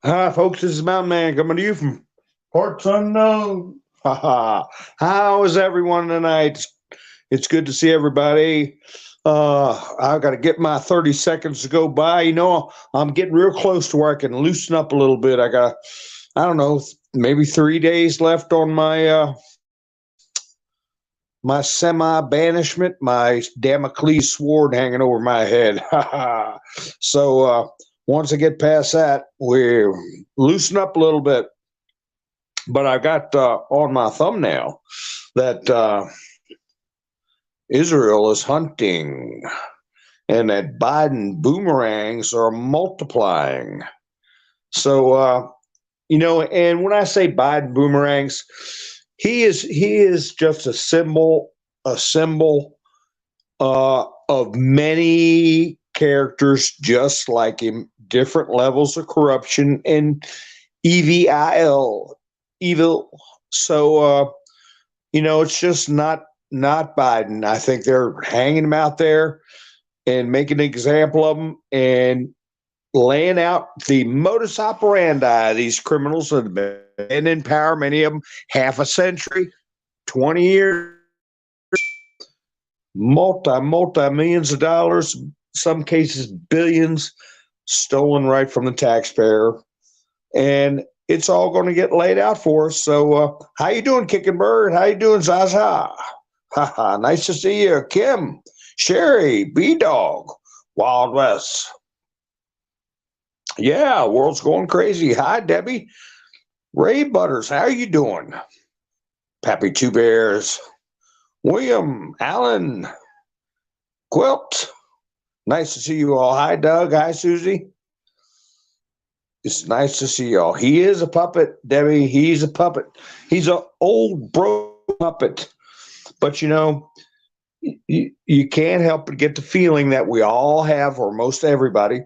Hi, folks. This is Mountain Man coming to you from parts unknown. How is everyone tonight? It's good to see everybody. I got to get my 30 seconds to go by. I'm getting real close to where I can loosen up a little bit. I don't know, maybe 3 days left on my semi banishment, my Damocles sword hanging over my head. So once I get past that, we loosen up a little bit. But I got on my thumbnail that Israel is hunting and that Biden boomerangs are multiplying. So, and when I say Biden boomerangs, he is just a symbol of many characters just like him, different levels of corruption and evil. So, it's just not Biden. I think they're hanging him out there and making an example of him and laying out the modus operandi. These criminals have been in power, many of them half a century, 20 years, multi millions of dollars, some cases billions, stolen right from the taxpayer. And it's all going to get laid out for us. So, how you doing, Kicking Bird? How you doing, Zaza? Ha. Nice to see you, Kim, Sherry, B Dog, Wild West. Yeah, world's going crazy. Hi, Debbie. Ray Butters, how are you doing? Pappy Two Bears, William, Allen, Quilt. Nice to see you all. Hi, Doug. Hi, Susie. It's nice to see y'all. He is a puppet, Debbie. He's a puppet. He's an old bro puppet. But you can't help but get the feeling that we all have, or most everybody.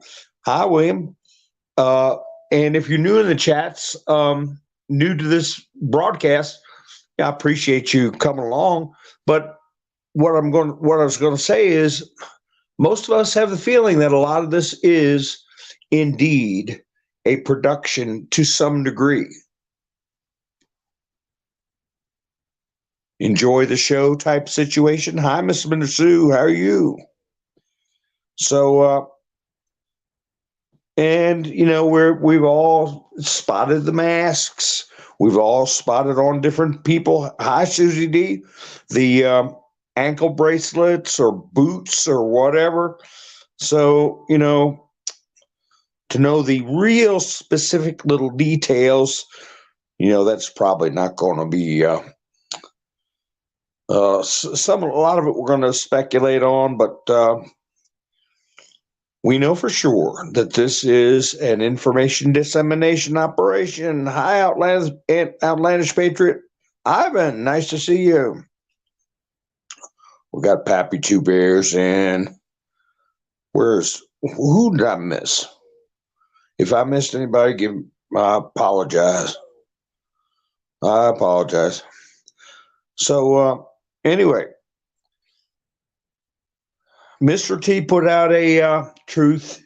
Hi, William. Uh, and if you're new in the chats, new to this broadcast, I appreciate you coming along. But what I was going to say is, most of us have the feeling that a lot of this is indeed a production to some degree. Enjoy the show type situation. Hi, Miss Sue. How are you? So, and we've all spotted the masks. We've all spotted on different people. Hi, Susie D. The ankle bracelets or boots or whatever. So, to know the real specific little details, that's probably not going to be a lot of it we're going to speculate on, but we know for sure that this is an information dissemination operation. Hi, Outlandish Patriot. Ivan, nice to see you. We got Pappy Two Bears and who did I miss? If I missed anybody, I apologize. So, anyway, Mr. T put out a truth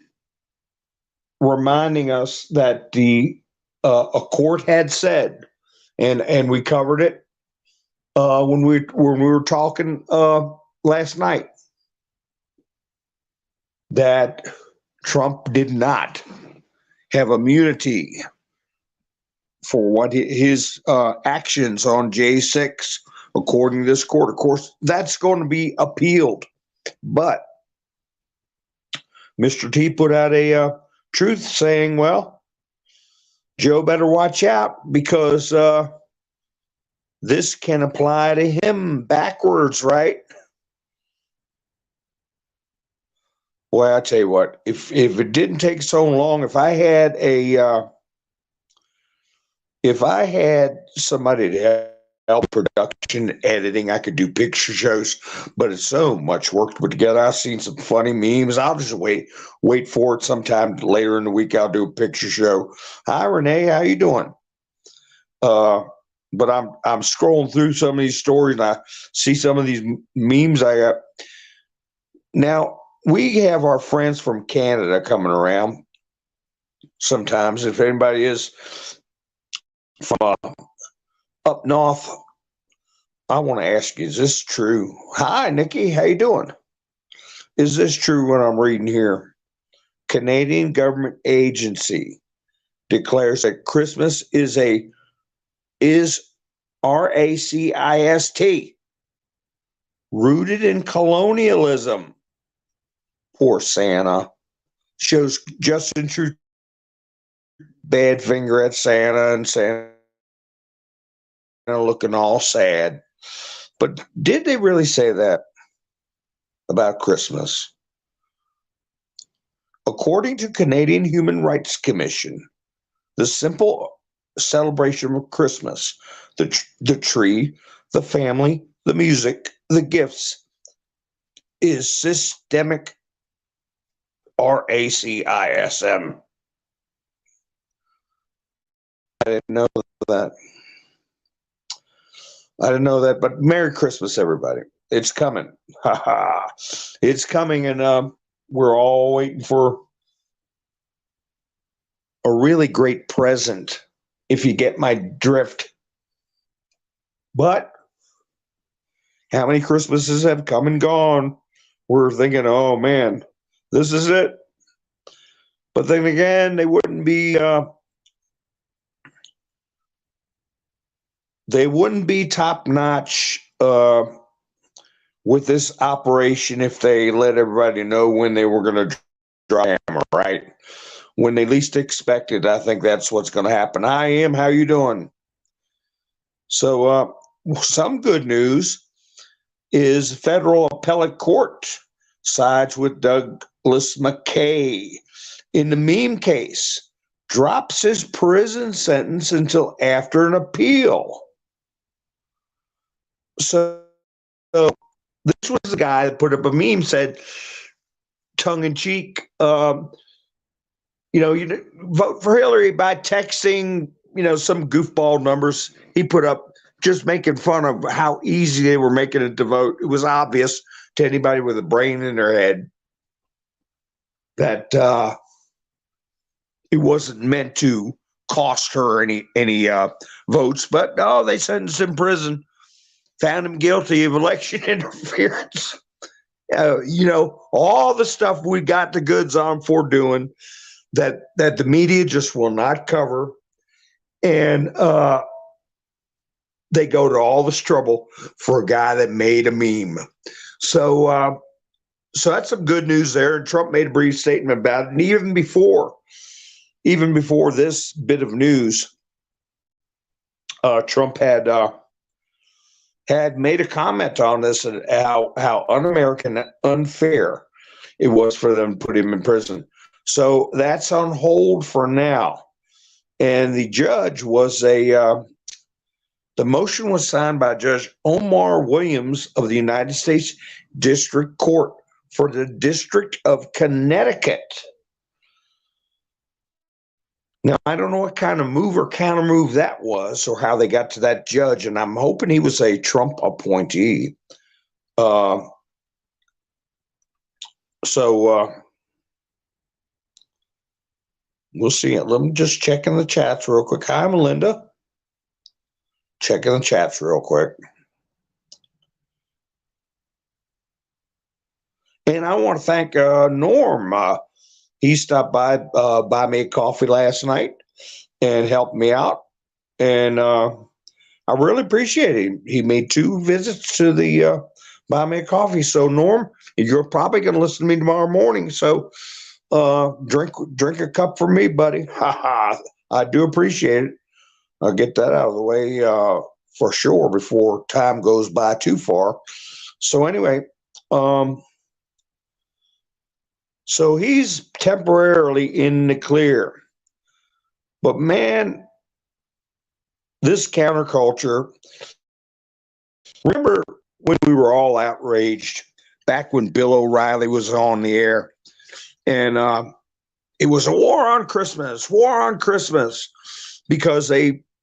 reminding us that a court had said, and we covered it when we were talking last night, that Trump did not have immunity for what his actions on J6, according to this court. Of course, that's going to be appealed. But Mr. T put out a truth saying, well, Joe better watch out because this can apply to him backwards, right? Well, I tell you what, if it didn't take so long, if I had somebody to help production editing, I could do picture shows, but it's so much work to put together. I've seen some funny memes. I'll just wait for it. Sometime later in the week, I'll do a picture show. Hi, Renee, how you doing? But I'm scrolling through some of these stories and I see some of these memes I got. Now, we have our friends from Canada coming around. sometimes. If anybody is from up north, I want to ask you, is this true? Hi, Nikki. How you doing? Is this true what I'm reading here? Canadian government agency declares that Christmas is racist, rooted in colonialism. Poor Santa. Shows Justin Trudeau bad finger at Santa and Santa looking all sad. But did they really say that about Christmas? According to Canadian Human Rights Commission, the simple celebration of Christmas, the tree, the family, the music, the gifts, is systemic racism. I didn't know that. I didn't know that, but Merry Christmas, everybody. It's coming. Ha ha. It's coming, and we're all waiting for a really great present, if you get my drift. But how many Christmases have come and gone? We're thinking, oh man, this is it. But then again, they wouldn't be top notch with this operation if they let everybody know when they were going to drop the hammer, right? When they least expected. I think that's what's going to happen. Hi, Em, how you doing? So some good news is federal appellate court sides with Douglas McKay in the meme case, drops his prison sentence until after an appeal. So this was the guy that put up a meme, said, tongue in cheek, you vote for Hillary by texting, some goofball numbers he put up, just making fun of how easy they were making it to vote. It was obvious to anybody with a brain in their head that it wasn't meant to cost her any votes. But no, they sentenced him in prison, found him guilty of election interference. All the stuff we got the goods on for doing that the media just will not cover. And they go to all this trouble for a guy that made a meme. So that's some good news there. And Trump made a brief statement about it. And even before this bit of news, Trump had made a comment on this and how un-American, unfair it was for them to put him in prison. So that's on hold for now. And the judge was the motion was signed by Judge Omar Williams of the United States District Court for the District of Connecticut. Now, I don't know what kind of move or counter move that was or how they got to that judge, and I'm hoping he was a Trump appointee. We'll see it. Let me just check in the chats real quick. Hi, Melinda. Checking the chats real quick. And I want to thank Norm. He stopped by, buy me a coffee last night and helped me out. And I really appreciate it. He made 2 visits to the buy me a coffee. So, Norm, you're probably going to listen to me tomorrow morning. So drink a cup for me, buddy. I do appreciate it. I'll get that out of the way for sure before time goes by too far. So anyway, so he's temporarily in the clear. But man, this counterculture, remember when we were all outraged back when Bill O'Reilly was on the air, and it was a war on Christmas, because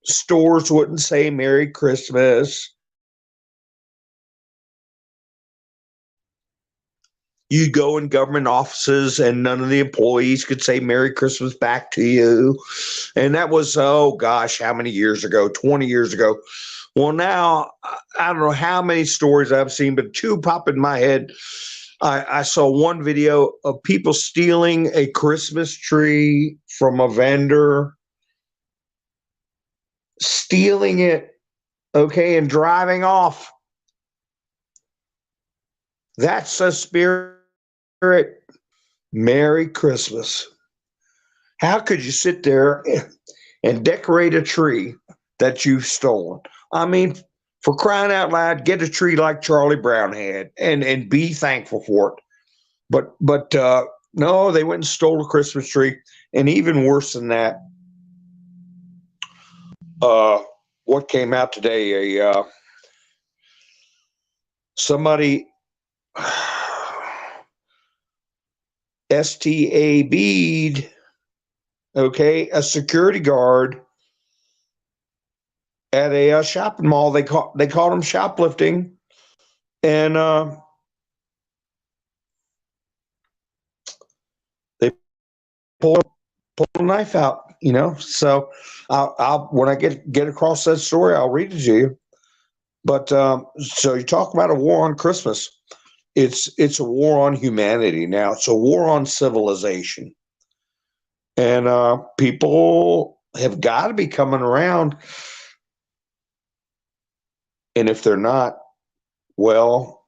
stores wouldn't say Merry Christmas. you go in government offices and none of the employees could say Merry Christmas back to you. And that was, oh gosh, how many years ago? 20 years ago. Well, now, I don't know how many stories I've seen, but two pop in my head. I saw one video of people stealing a Christmas tree from a vendor, stealing it, okay, and driving off. That's the spirit. Merry Christmas. How could you sit there and decorate a tree that you've stolen? I mean, for crying out loud, get a tree like Charlie Brown had and be thankful for it. But no, they went and stole a Christmas tree. And even worse than that, what came out today, somebody STAB'd, okay, a security guard at a shopping mall. They caught him shoplifting, and they pulled a knife out. So I'll when I get across that story, I'll read it to you. But so you talk about a war on Christmas. It's a war on humanity now. It's a war on civilization, and people have got to be coming around. And if they're not, well,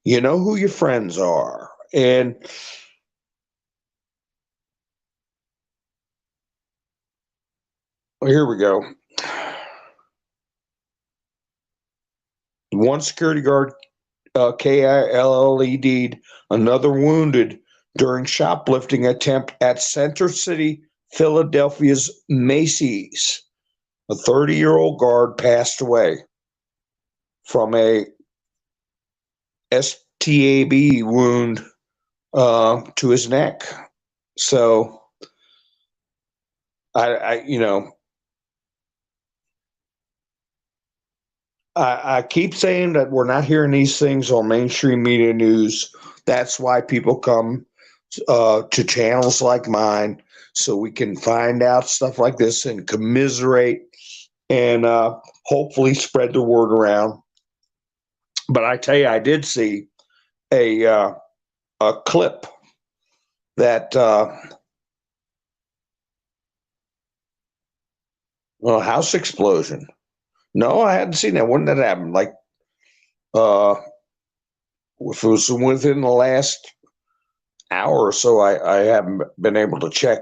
you know who your friends are. And here we go. One security guard KILLED, another wounded during shoplifting attempt at Center City, Philadelphia's Macy's. A 30-year-old guard passed away from a STAB wound to his neck. So I keep saying that we're not hearing these things on mainstream media news. That's why people come to channels like mine, so we can find out stuff like this and commiserate and hopefully spread the word around. But I tell you, I did see a clip that house explosion. No, I hadn't seen that. When did that happen? Like, if it was within the last hour or so, I haven't been able to check.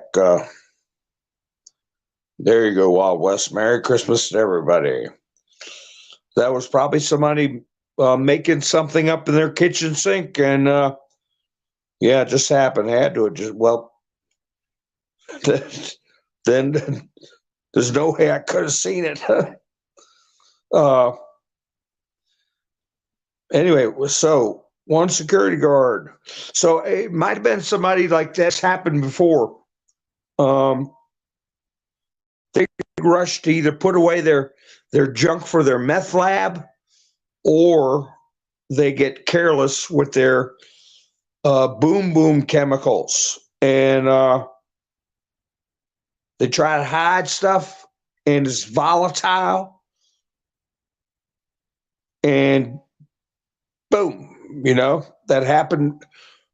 There you go, Wild West. Merry Christmas to everybody. That was probably somebody making something up in their kitchen sink, and yeah, it just happened. Had to. Then there's no way I could have seen it. Anyway, so one security guard. So it might have been somebody like that's happened before. They rush to either put away their junk for their meth lab, or they get careless with their boom chemicals, and they try to hide stuff, and it's volatile, and boom, that happened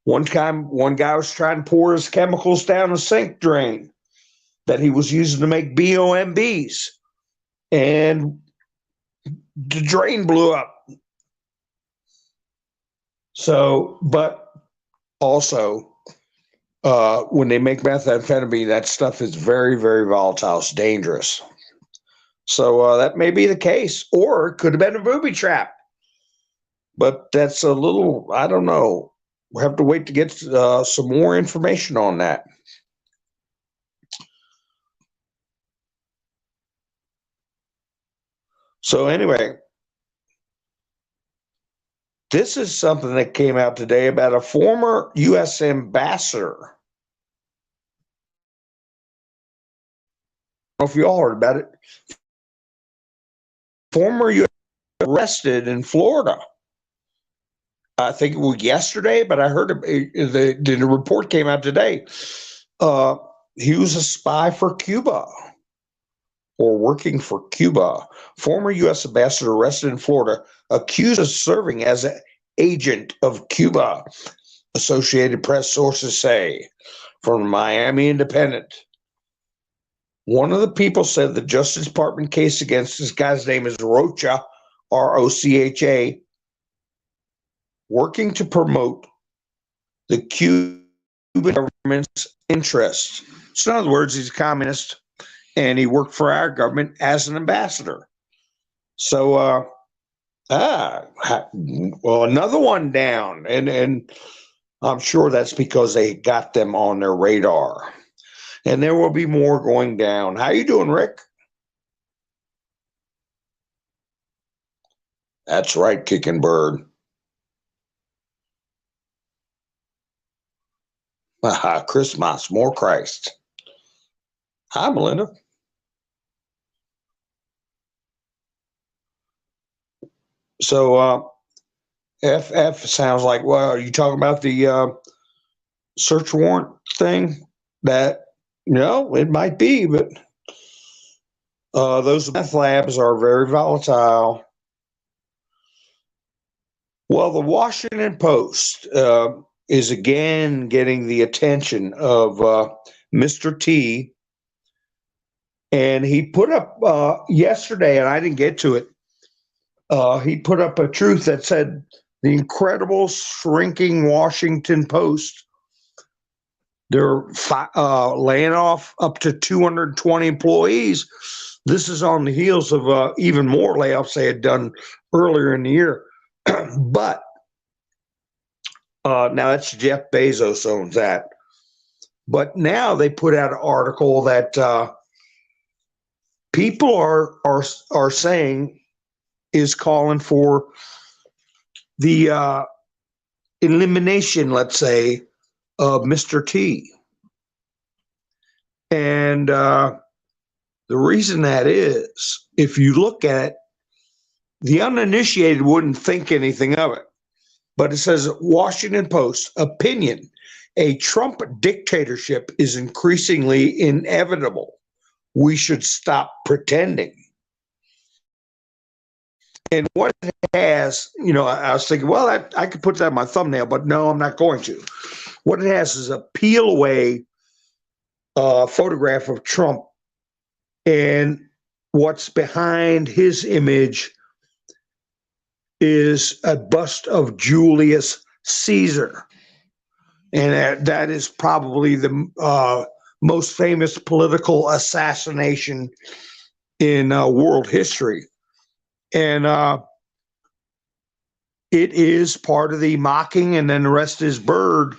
one time. One guy was trying to pour his chemicals down a sink drain that he was using to make BOMBs, and the drain blew up. So, but also, when they make methamphetamine, that stuff is very, very volatile. It's dangerous. So that may be the case, or it could have been a booby trap. But that's a little, I don't know. We'll have to wait to get some more information on that. So anyway, this is something that came out today about a former U.S. ambassador. I don't know if you all heard about it. Former U.S. arrested in Florida I think it was yesterday, but I heard the report came out today. Uh, he was a spy for Cuba or working for Cuba. Former U.S. ambassador arrested in Florida, accused of serving as an agent of Cuba. Associated Press sources say from Miami Independent. One of the people said the Justice Department case against this guy's name is Rocha, Rocha, working to promote the Cuban government's interests. So, in other words, he's a communist and he worked for our government as an ambassador. So, well, another one down, and I'm sure that's because they got them on their radar. And there will be more going down. How you doing, Rick? That's right, Kicking Bird. Christmas, more Christ. Hi, Melinda. So, FF sounds like, well, are you talking about the search warrant thing? That, no, it might be, but those meth labs are very volatile. Well, the Washington Post is again getting the attention of Mr. T. And he put up yesterday, and I didn't get to it, he put up a truth that said the incredible shrinking Washington Post, they're laying off up to 220 employees. This is on the heels of even more layoffs they had done earlier in the year. But now that's Jeff Bezos owns that. But now they put out an article that people are saying is calling for the elimination, let's say, of Mr. T. And the reason that is, if you look at it, the uninitiated wouldn't think anything of it. But it says, Washington Post, opinion, a Trump dictatorship is increasingly inevitable. We should stop pretending. And what it has, I was thinking, well, I could put that in my thumbnail, but no, I'm not going to. What it has is a peel away photograph of Trump, and what's behind his image is a bust of Julius Caesar. And that is probably the most famous political assassination in world history. And it is part of the mocking and then the rest is bird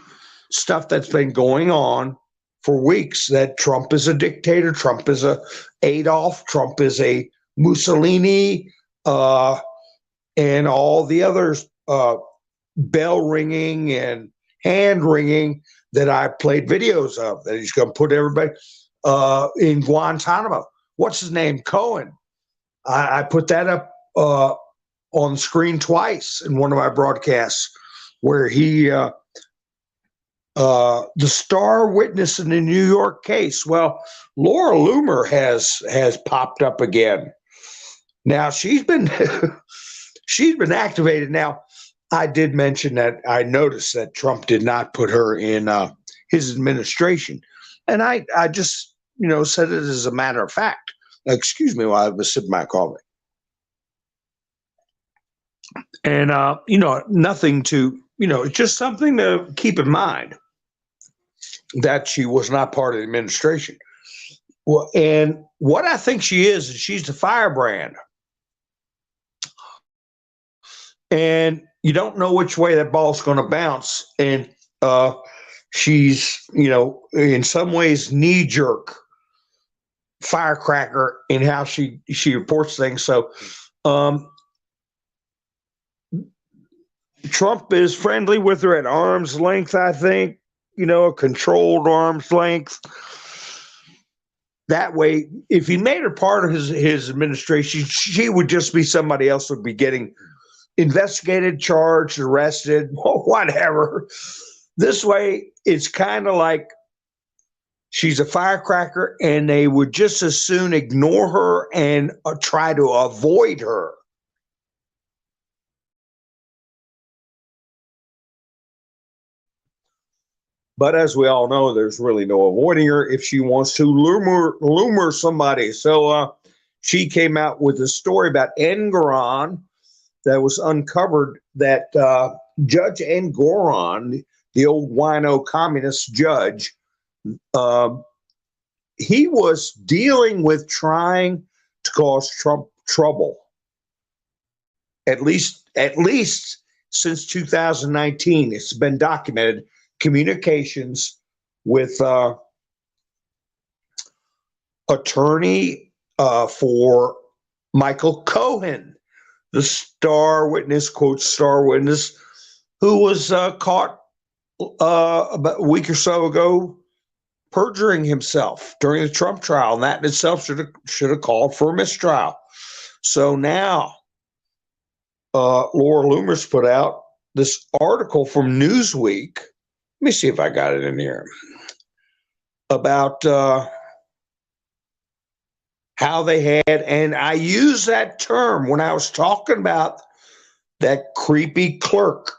stuff that's been going on for weeks, that Trump is a dictator, Trump is a Adolf, Trump is a Mussolini, and all the others, bell ringing and hand ringing that I played videos of, that he's going to put everybody in Guantanamo. What's his name? Cohen. I put that up on screen twice in one of my broadcasts, where he, the star witness in the New York case. Well, Laura Loomer has popped up again. Now she's been she's been activated. Now, I did mention that I noticed that Trump did not put her in his administration, and I just said it as a matter of fact. Excuse me while I was sipping my coffee. And nothing to it's just something to keep in mind that she was not part of the administration. Well, and what I think she is she's the firebrand. And you don't know which way that ball's going to bounce. And she's, in some ways, knee-jerk firecracker in how she reports things. So Trump is friendly with her at arm's length, I think, a controlled arm's length. That way, if he made her part of his administration, she would just be somebody else would be getting investigated, charged, arrested, whatever. This way, it's kind of like she's a firecracker, and they would just as soon ignore her and try to avoid her. But as we all know, there's really no avoiding her if she wants to lure somebody. So she came out with a story about Engoron that was uncovered that Judge Engoron, the old wino communist judge, he was dealing with trying to cause Trump trouble. At least since 2019, it's been documented communications with attorney for Michael Cohen, the star witness, quote, star witness, who was caught about a week or so ago perjuring himself during the Trump trial. And that in itself should have called for a mistrial. So now Laura Loomer's put out this article from Newsweek. Let me see if I got it in here about how they had, and I use that term when I was talking about that creepy clerk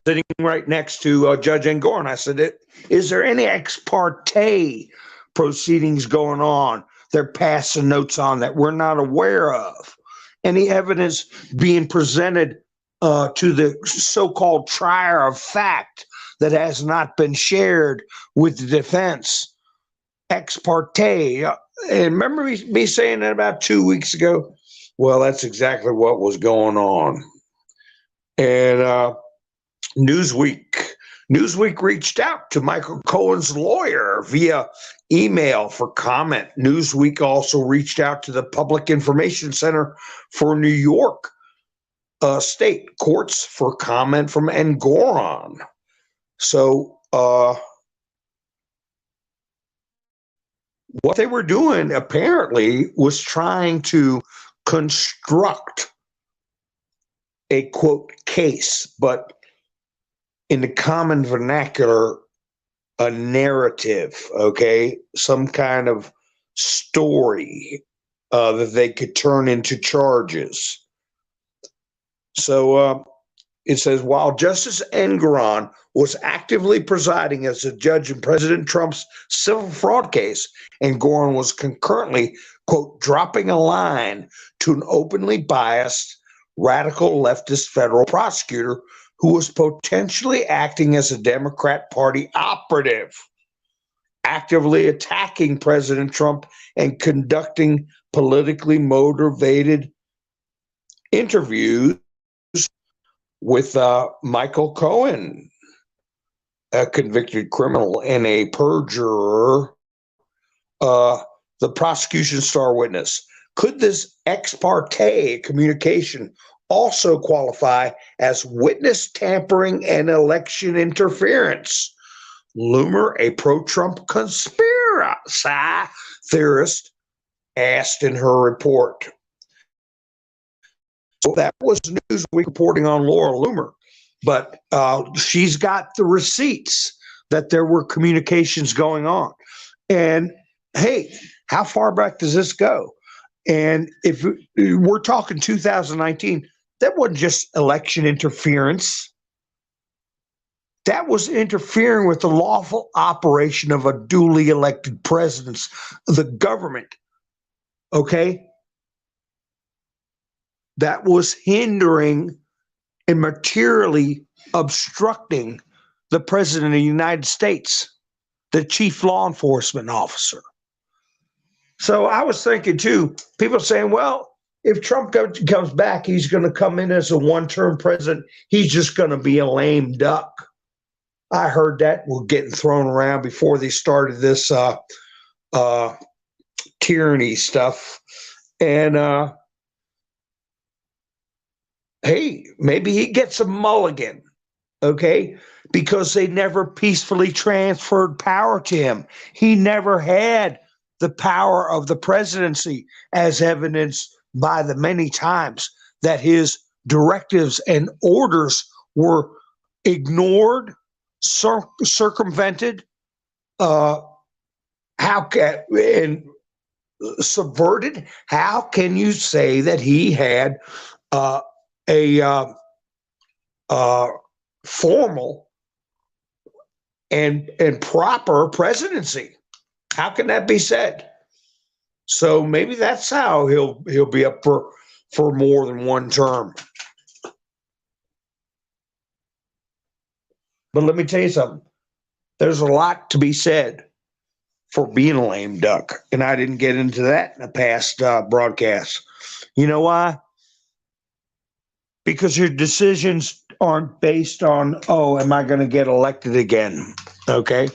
sitting right next to Judge Engoron. I said, is there any ex parte proceedings going on they're passing notes on that we're not aware of? Any evidence being presented to the so-called trier of fact that has not been shared with the defense? Ex parte. And remember me saying that about 2 weeks ago? Well, that's exactly what was going on. And Newsweek reached out to Michael Cohen's lawyer via email for comment. Newsweek also reached out to the Public Information Center for New York state courts for comment from Engoron. So what they were doing apparently was trying to construct a, quote, case, but in the common vernacular, a narrative, okay, some kind of story that they could turn into charges. So it says, while Justice Engoron was actively presiding as a judge in President Trump's civil fraud case, Engoron was concurrently, quote, dropping a line to an openly biased radical leftist federal prosecutor who was potentially acting as a Democrat Party operative, actively attacking President Trump and conducting politically motivated interviews with Michael Cohen, a convicted criminal and a perjurer, the prosecution's star witness. Could this ex parte communication also qualify as witness tampering and election interference? Loomer, a pro-Trump conspiracy theorist, asked in her report. So that was Newsweek reporting on Laura Loomer, but she's got the receipts that there were communications going on. And hey, how far back does this go? And if we're talking 2019, that wasn't just election interference. That was interfering with the lawful operation of a duly elected president, the government. Okay? That was hindering and materially obstructing the president of the United States, the chief law enforcement officer. So I was thinking too, people saying, well, if Trump comes back, he's going to come in as a one-term president. He's just going to be a lame duck. I heard that was getting thrown around before they started this tyranny stuff. And hey, maybe he gets a mulligan, okay? Because they never peacefully transferred power to him. He never had the power of the presidency, as evidenced by the many times that his directives and orders were ignored, circumvented, uh, and subverted? How can you say that he had uh, a uh, formal and proper presidency? How can that be said? So maybe that's how he'll be up for more than one term. But let me tell you something. There's a lot to be said for being a lame duck, and I didn't get into that in the past broadcast. You know why? Because your decisions aren't based on, oh, am I going to get elected again? Okay,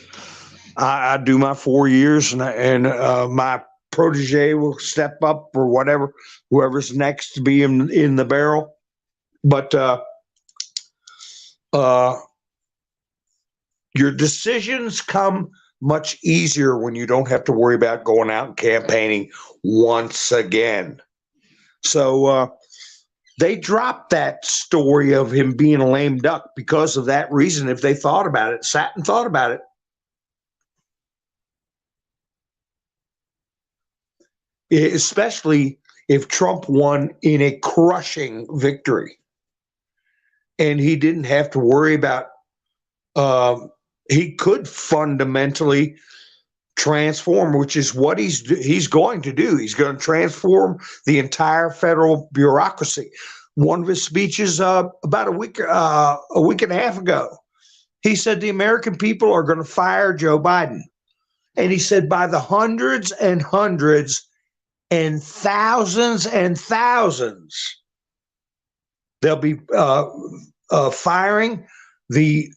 I do my 4 years, and my protege will step up or whatever, whoever's next to be in the barrel. But uh, your decisions come much easier when you don't have to worry about going out and campaigning once again. So they dropped that story of him being a lame duck because of that reason. If they thought about it, sat and thought about it, especially if Trump won in a crushing victory and he didn't have to worry about, he could fundamentally transform, which is what he's going to do. He's going to transform the entire federal bureaucracy. One of his speeches about a week and a half ago, he said the American people are going to fire Joe Biden, and he said by the hundreds and hundreds and thousands, they'll be firing the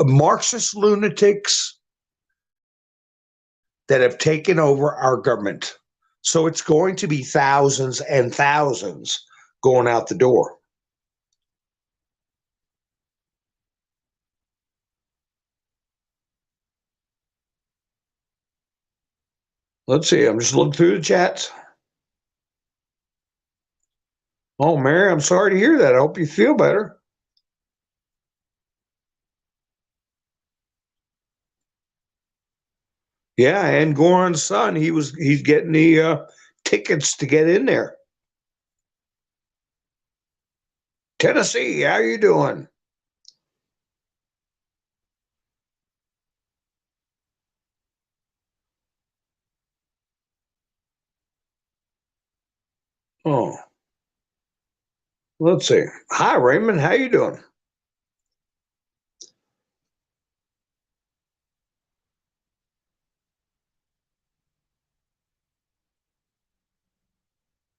Marxist lunatics that have taken over our government. So it's going to be thousands and thousands going out the door. Let's see. I'm just looking through the chats. Oh, Mary, I'm sorry to hear that. I hope you feel better. Yeah, and Goran's son, he's getting the tickets to get in there. Tennessee, how you doing? Oh, let's see. Hi, Raymond, how you doing?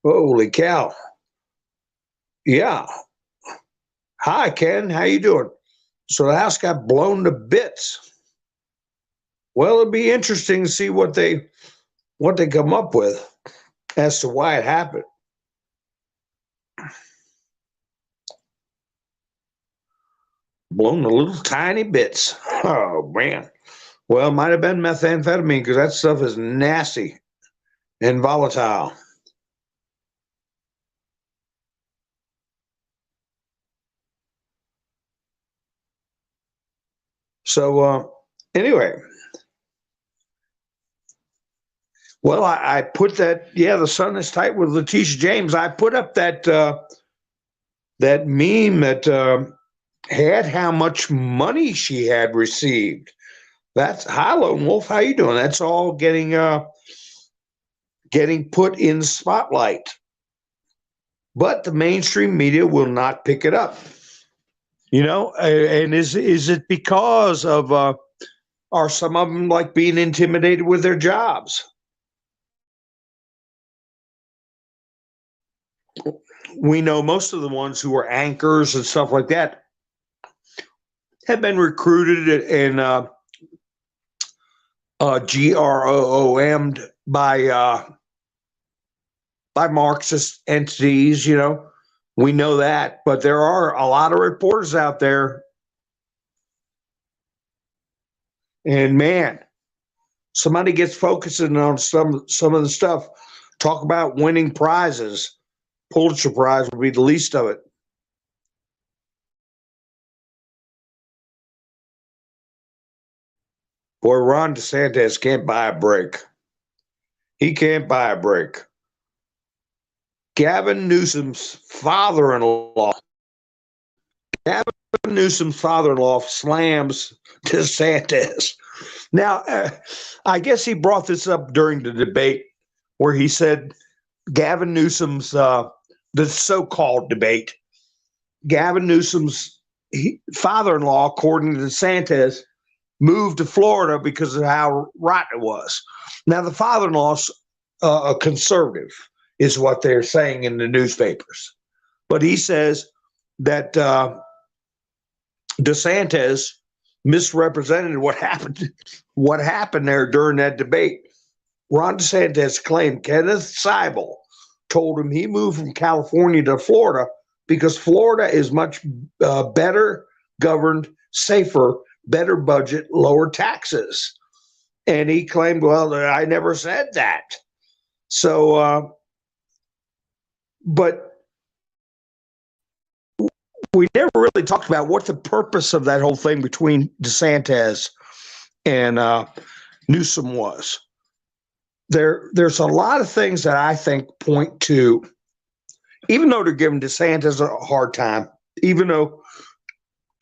Holy cow! Yeah. Hi, Ken, how you doing? So the house got blown to bits. Well, it'd be interesting to see what they come up with as to why it happened. Blown to little tiny bits. Oh man. Well, it might have been methamphetamine because that stuff is nasty and volatile. So anyway, well, I put that. Yeah, the sun is tight with Letitia James. I put up that that meme that had how much money she had received. That's hi, Lone Wolf. How you doing? That's all getting put in the spotlight, but the mainstream media will not pick it up. You know, and is it because of are some of them like being intimidated with their jobs? We know most of the ones who are anchors and stuff like that have been recruited and GROOM'd by Marxist entities. You know, we know that, but there are a lot of reporters out there, and man, somebody gets focusing on some of the stuff. Talk about winning prizes. Pulitzer Prize would be the least of it. Boy, Ron DeSantis can't buy a break. He can't buy a break. Gavin Newsom's father-in-law slams DeSantis. Now, I guess he brought this up during the debate where he said Gavin Newsom's, the so-called debate, Gavin Newsom's father-in-law, according to DeSantis, moved to Florida because of how rotten it was. Now, the father-in-law's a conservative, is what they're saying in the newspapers. But he says that DeSantis misrepresented what happened there during that debate. Ron DeSantis claimed Kenneth Seibel told him he moved from California to Florida because Florida is much better governed, safer, better budget, lower taxes. And he claimed, well, I never said that. So, but we never really talked about what the purpose of that whole thing between DeSantis and Newsom was. There's a lot of things that I think point to, even though they're giving DeSantis a hard time, even though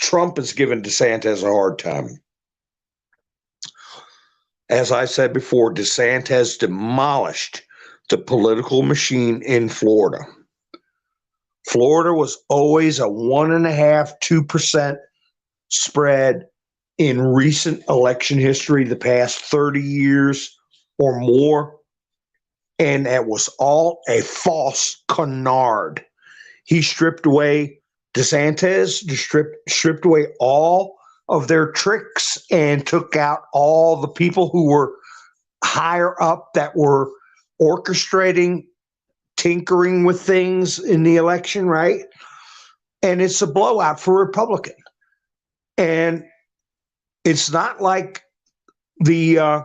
Trump is giving DeSantis a hard time. As I said before, DeSantis demolished the political machine in Florida. Florida was always a 1.5%, 2% spread in recent election history, the past 30 years or more. And that was all a false canard. He stripped away DeSantis, stripped away all of their tricks and took out all the people who were higher up that were orchestrating, tinkering with things in the election, right? And it's a blowout for Republican. And it's not like the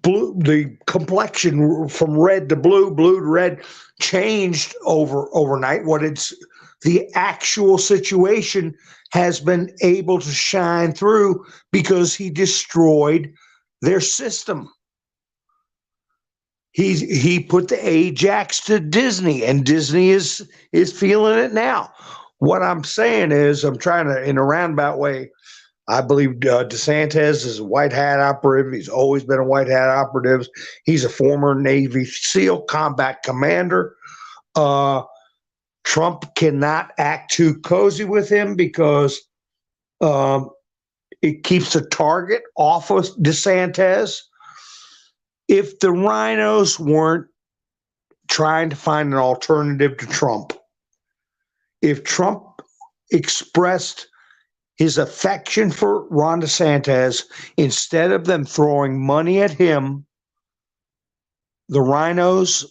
the complexion from red to blue, blue to red changed overnight. What it's the actual situation has been able to shine through because he destroyed their system. He put the Ajax to Disney, and Disney is feeling it now. What I'm saying is, I'm trying to, in a roundabout way, I believe DeSantis is a white hat operative. He's always been a white hat operative. He's a former Navy SEAL combat commander. Trump cannot act too cozy with him because it keeps the target off of DeSantis. If the rhinos weren't trying to find an alternative to Trump, if Trump expressed his affection for Ron DeSantis, instead of them throwing money at him, the rhinos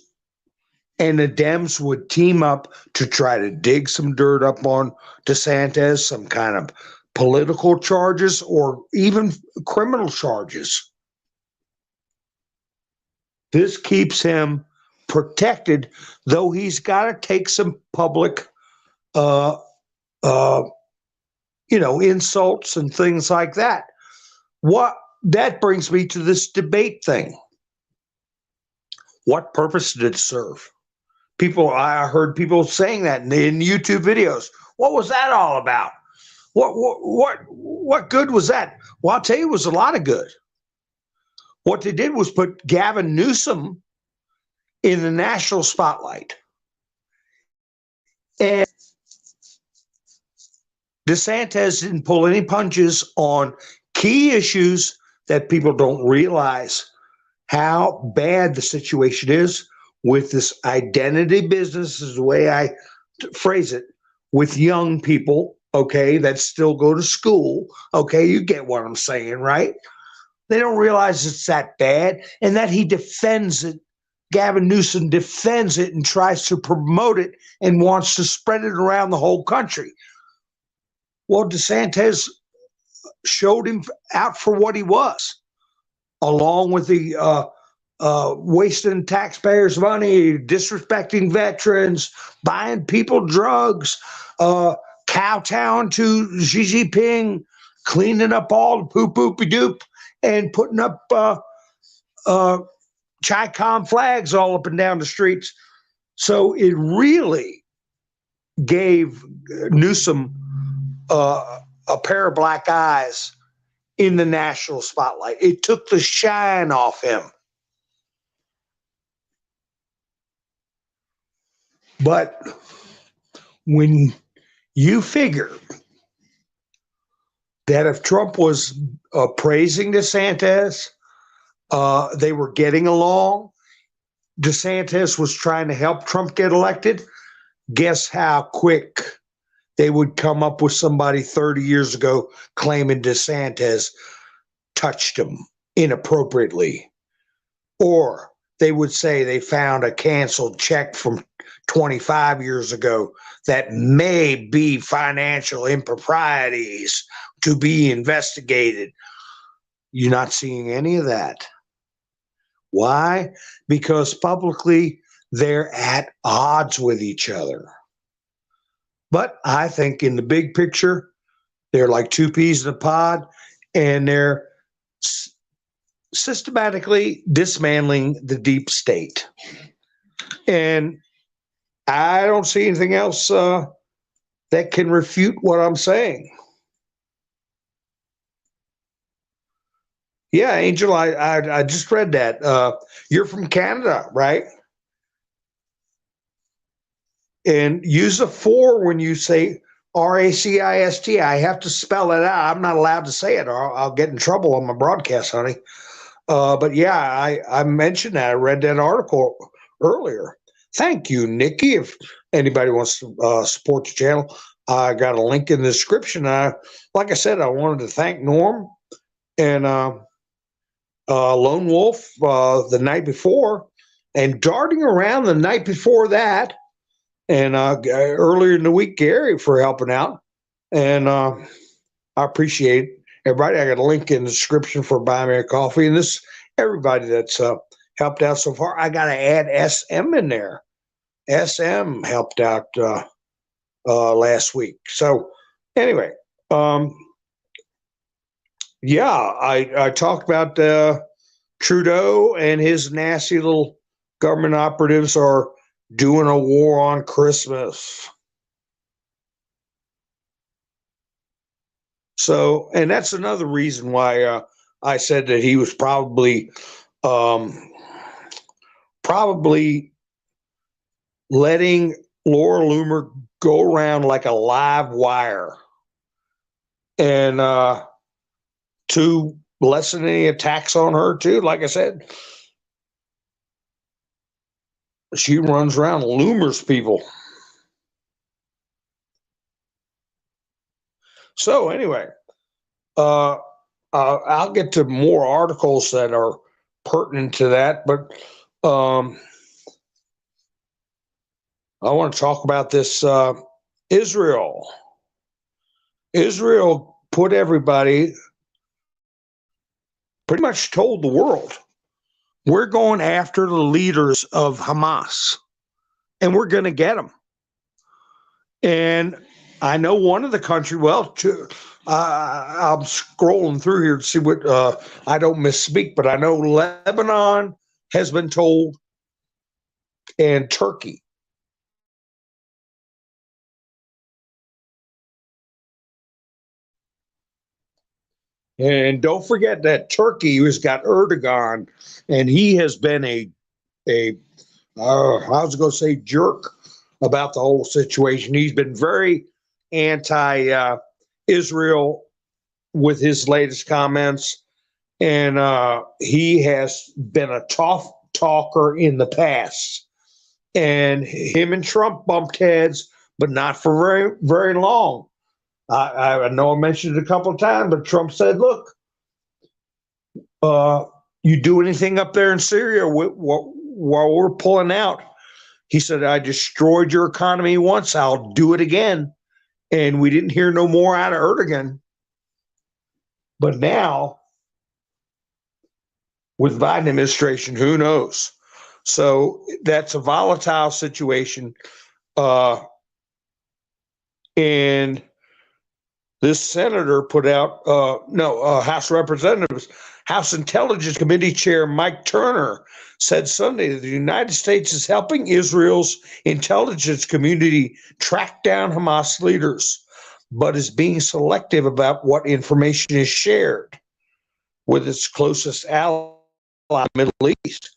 and the Dems would team up to try to dig some dirt up on DeSantis, some kind of political charges or even criminal charges. This keeps him protected, though he's got to take some public insults and things like that. What that brings me to this debate thing. What purpose did it serve? I heard people saying that in YouTube videos. What was that all about? What good was that? Well, I'll tell you, it was a lot of good. What they did was put Gavin Newsom in the national spotlight. And DeSantis didn't pull any punches on key issues that people don't realize how bad the situation is with this identity business, is the way I phrase it, with young people, okay, that still go to school. Okay, you get what I'm saying, right? They don't realize it's that bad, and that he defends it. Gavin Newsom defends it and tries to promote it and wants to spread it around the whole country. Well, DeSantis showed him out for what he was, along with the wasting taxpayers' money, disrespecting veterans, buying people drugs, kowtowing to Xi Jinping, cleaning up all the poop poopy doop, and putting up Chi-Com flags all up and down the streets. So it really gave Newsom a pair of black eyes in the national spotlight. It took the shine off him. But when you figure that if Trump was praising DeSantis, they were getting along, DeSantis was trying to help Trump get elected, guess how quick they would come up with somebody 30 years ago claiming DeSantis touched him inappropriately. Or they would say they found a canceled check from 25 years ago that may be financial improprieties to be investigated. You're not seeing any of that. Why? Because publicly they're at odds with each other. But I think in the big picture, they're like two peas in a pod, and they're systematically dismantling the deep state. And I don't see anything else that can refute what I'm saying. Yeah, Angel, I just read that. You're from Canada, right? And use a 4 when you say RACIST. I have to spell it out. I'm not allowed to say it, or I'll get in trouble on my broadcast, honey. But yeah, I mentioned that. I read that article earlier. Thank you, Nikki. If anybody wants to support the channel, I got a link in the description. Like I said, I wanted to thank Norm and Lone Wolf the night before, and darting around the night before that, and earlier in the week, Gary, for helping out. And I appreciate everybody. I got a link in the description for Buy Me a Coffee, and this everybody that's helped out so far. I got to add SM in there. SM helped out last week. So anyway, yeah, I talked about Trudeau and his nasty little government operatives are doing a war on Christmas. So, and that's another reason why I said that he was probably letting Laura Loomer go around like a live wire, and to lessen any attacks on her too. Like I said, she runs around Loomer's people. So anyway, I'll get to more articles that are pertinent to that, but I want to talk about this Israel. Israel put everybody, pretty much told the world, we're going after the leaders of Hamas, and we're going to get them. And I know one of the country, I'm scrolling through here to see what, I don't misspeak, but I know Lebanon has been told, and Turkey. And don't forget that Turkey has got Erdogan, and he has been I was going to say jerk about the whole situation. He's been very anti-Israel with his latest comments, and he has been a tough talker in the past. And him and Trump bumped heads, but not for very, very long. I know I mentioned it a couple of times, but Trump said, look, you do anything up there in Syria while we're pulling out? He said, I destroyed your economy once, I'll do it again. And we didn't hear no more out of Erdogan. But now with Biden administration, who knows? So that's a volatile situation. And this senator put out, House Representatives, House Intelligence Committee Chair Mike Turner said Sunday that the United States is helping Israel's intelligence community track down Hamas leaders, but is being selective about what information is shared with its closest ally, the Middle East.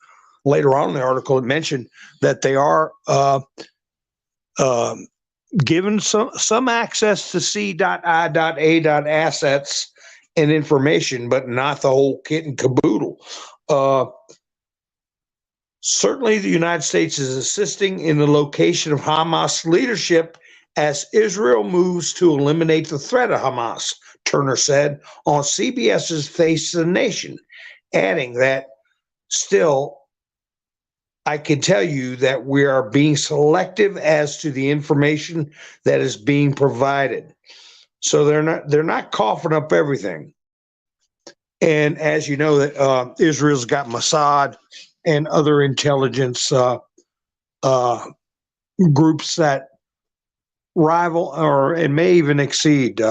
Later on in the article, it mentioned that they are given some access to C.I.A. assets and information, but not the whole kit and caboodle. Certainly, the United States is assisting in the location of Hamas leadership as Israel moves to eliminate the threat of Hamas, Turner said on CBS's Face the Nation, adding that still, I can tell you that we are being selective as to the information that is being provided. So they're not coughing up everything. And as you know, that Israel's got Mossad and other intelligence groups that rival and may even exceed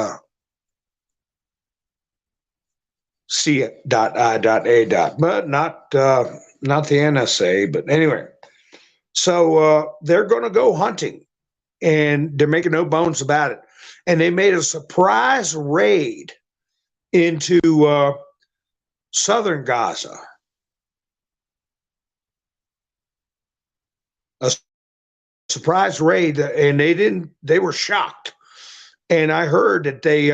C.I.A. but not the NSA. But anyway, so they're going to go hunting, and they're making no bones about it. And they made a surprise raid into southern Gaza. A surprise raid, and they were shocked. And I heard that they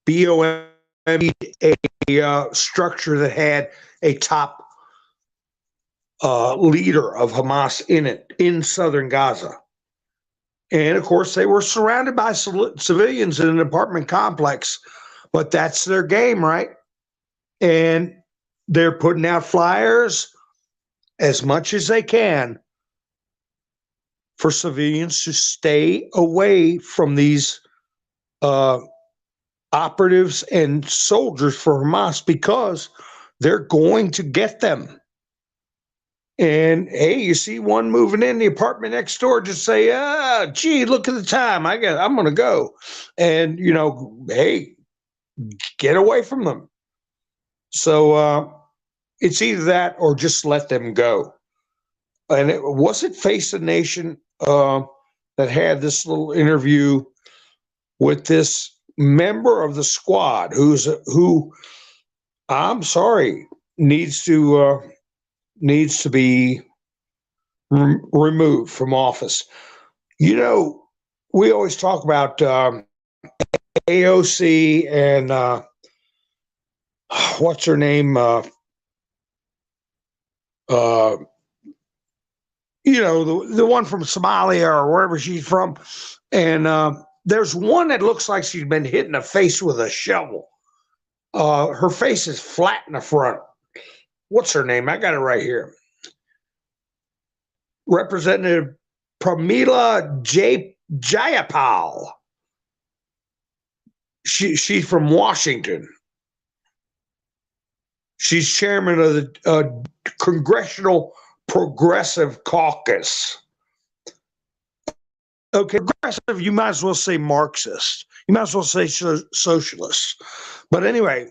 BOM a structure that had a top leader of Hamas in it, in southern Gaza. And of course, they were surrounded by civilians in an apartment complex, but that's their game, right? And they're putting out flyers as much as they can for civilians to stay away from these operatives and soldiers for Hamas, because they're going to get them. And hey, you see one moving in the apartment next door, just say, gee, look at the time. I'm going to go. And, hey, get away from them. So it's either that or just let them go. And it wasn't Face the Nation that had this little interview with this member of the squad who I'm sorry, needs to be removed from office. We always talk about AOC and what's her name? The one from Somalia or wherever she's from. And there's one that looks like she's been hit in the face with a shovel. Her face is flat in the front. What's her name? I got it right here. Representative Pramila Jayapal. She's from Washington. She's chairman of the Congressional Progressive Caucus. Okay, progressive, you might as well say Marxist. You might as well say socialist. But anyway,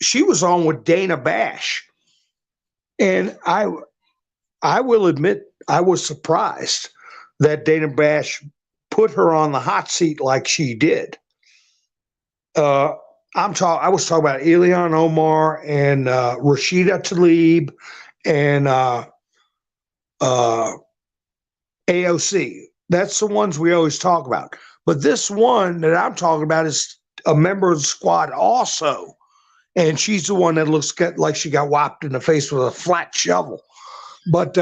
she was on with Dana Bash. And I will admit I was surprised that Dana Bash put her on the hot seat like she did. I was talking about Ilhan Omar and Rashida Tlaib and AOC. That's the ones we always talk about. But this one that I'm talking about is a member of the squad also. And she's the one that looks like she got whopped in the face with a flat shovel. But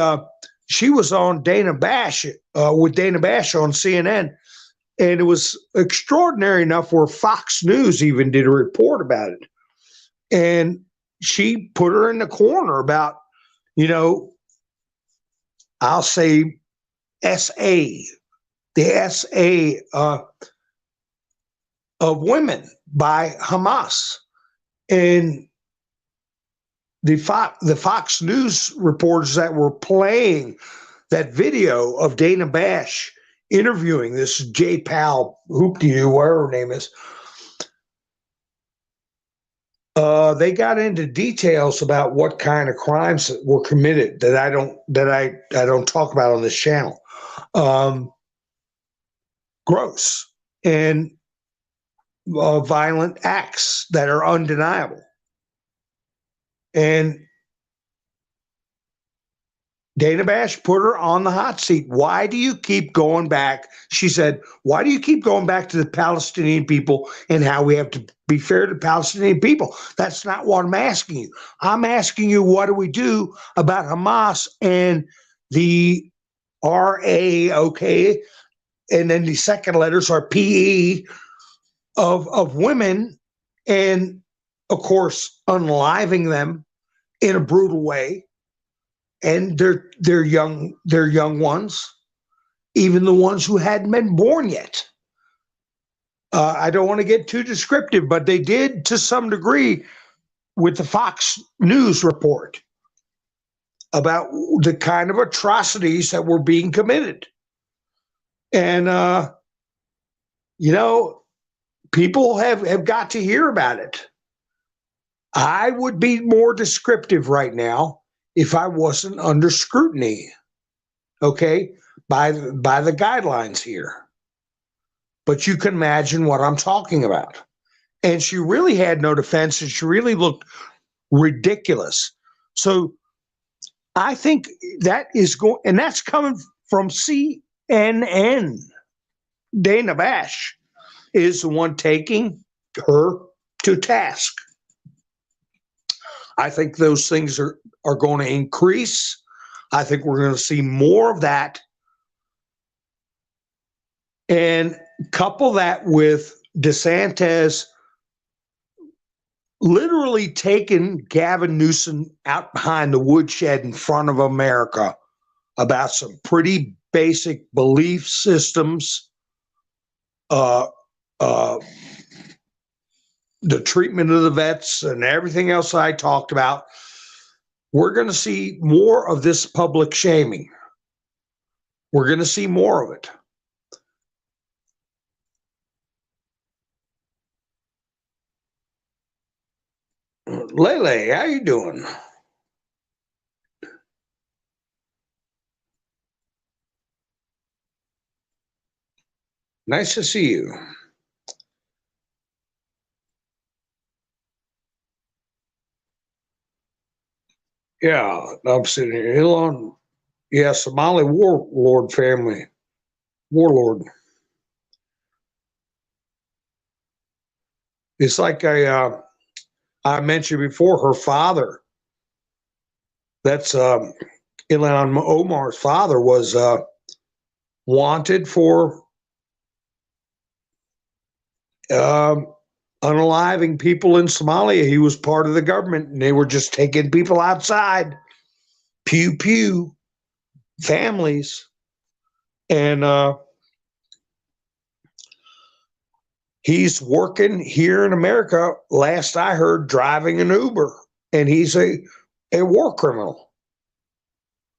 she was on Dana Bash, with Dana Bash on CNN. And it was extraordinary enough where Fox News even did a report about it. And she put her in the corner about, I'll say the SA of women by Hamas. And the Fox News reporters that were playing that video of Dana Bash interviewing this J Pal Hoopty, whatever her name is, they got into details about what kind of crimes were committed that I don't talk about on this channel. Gross and violent acts that are undeniable. And Dana Bash put her on the hot seat. Why do you keep going back? She said, why do you keep going back to the Palestinian people and how we have to be fair to Palestinian people? That's not what I'm asking you. I'm asking you, what do we do about Hamas and the RAOK, and then the second letters are PE of women, and of course, unaliving them in a brutal way. And they're young ones, even the ones who hadn't been born yet. I don't want to get too descriptive, but they did to some degree with the Fox News report about the kind of atrocities that were being committed. And people have got to hear about it. I would be more descriptive right now if I wasn't under scrutiny, okay, by the guidelines here. But you can imagine what I'm talking about. And she really had no defense, and she really looked ridiculous. So I think that is going, and that's coming from CNN. Dana Bash is the one taking her to task. I think those things are going to increase. I think we're going to see more of that. And couple that with DeSantis literally taking Gavin Newsom out behind the woodshed in front of America about some pretty basic belief systems, the treatment of the vets and everything else I talked about. We're going to see more of this public shaming. We're going to see more of it. Lele, how you doing? Nice to see you. Yeah, I'm sitting here. Elon, yeah, Somali warlord family. Warlord. It's like I mentioned before, her father. That's Ilhan Omar's father was wanted for unaliving people in Somalia. He was part of the government, and they were just taking people outside, pew pew, families, and he's working here in America. Last I heard, driving an Uber, and he's a war criminal.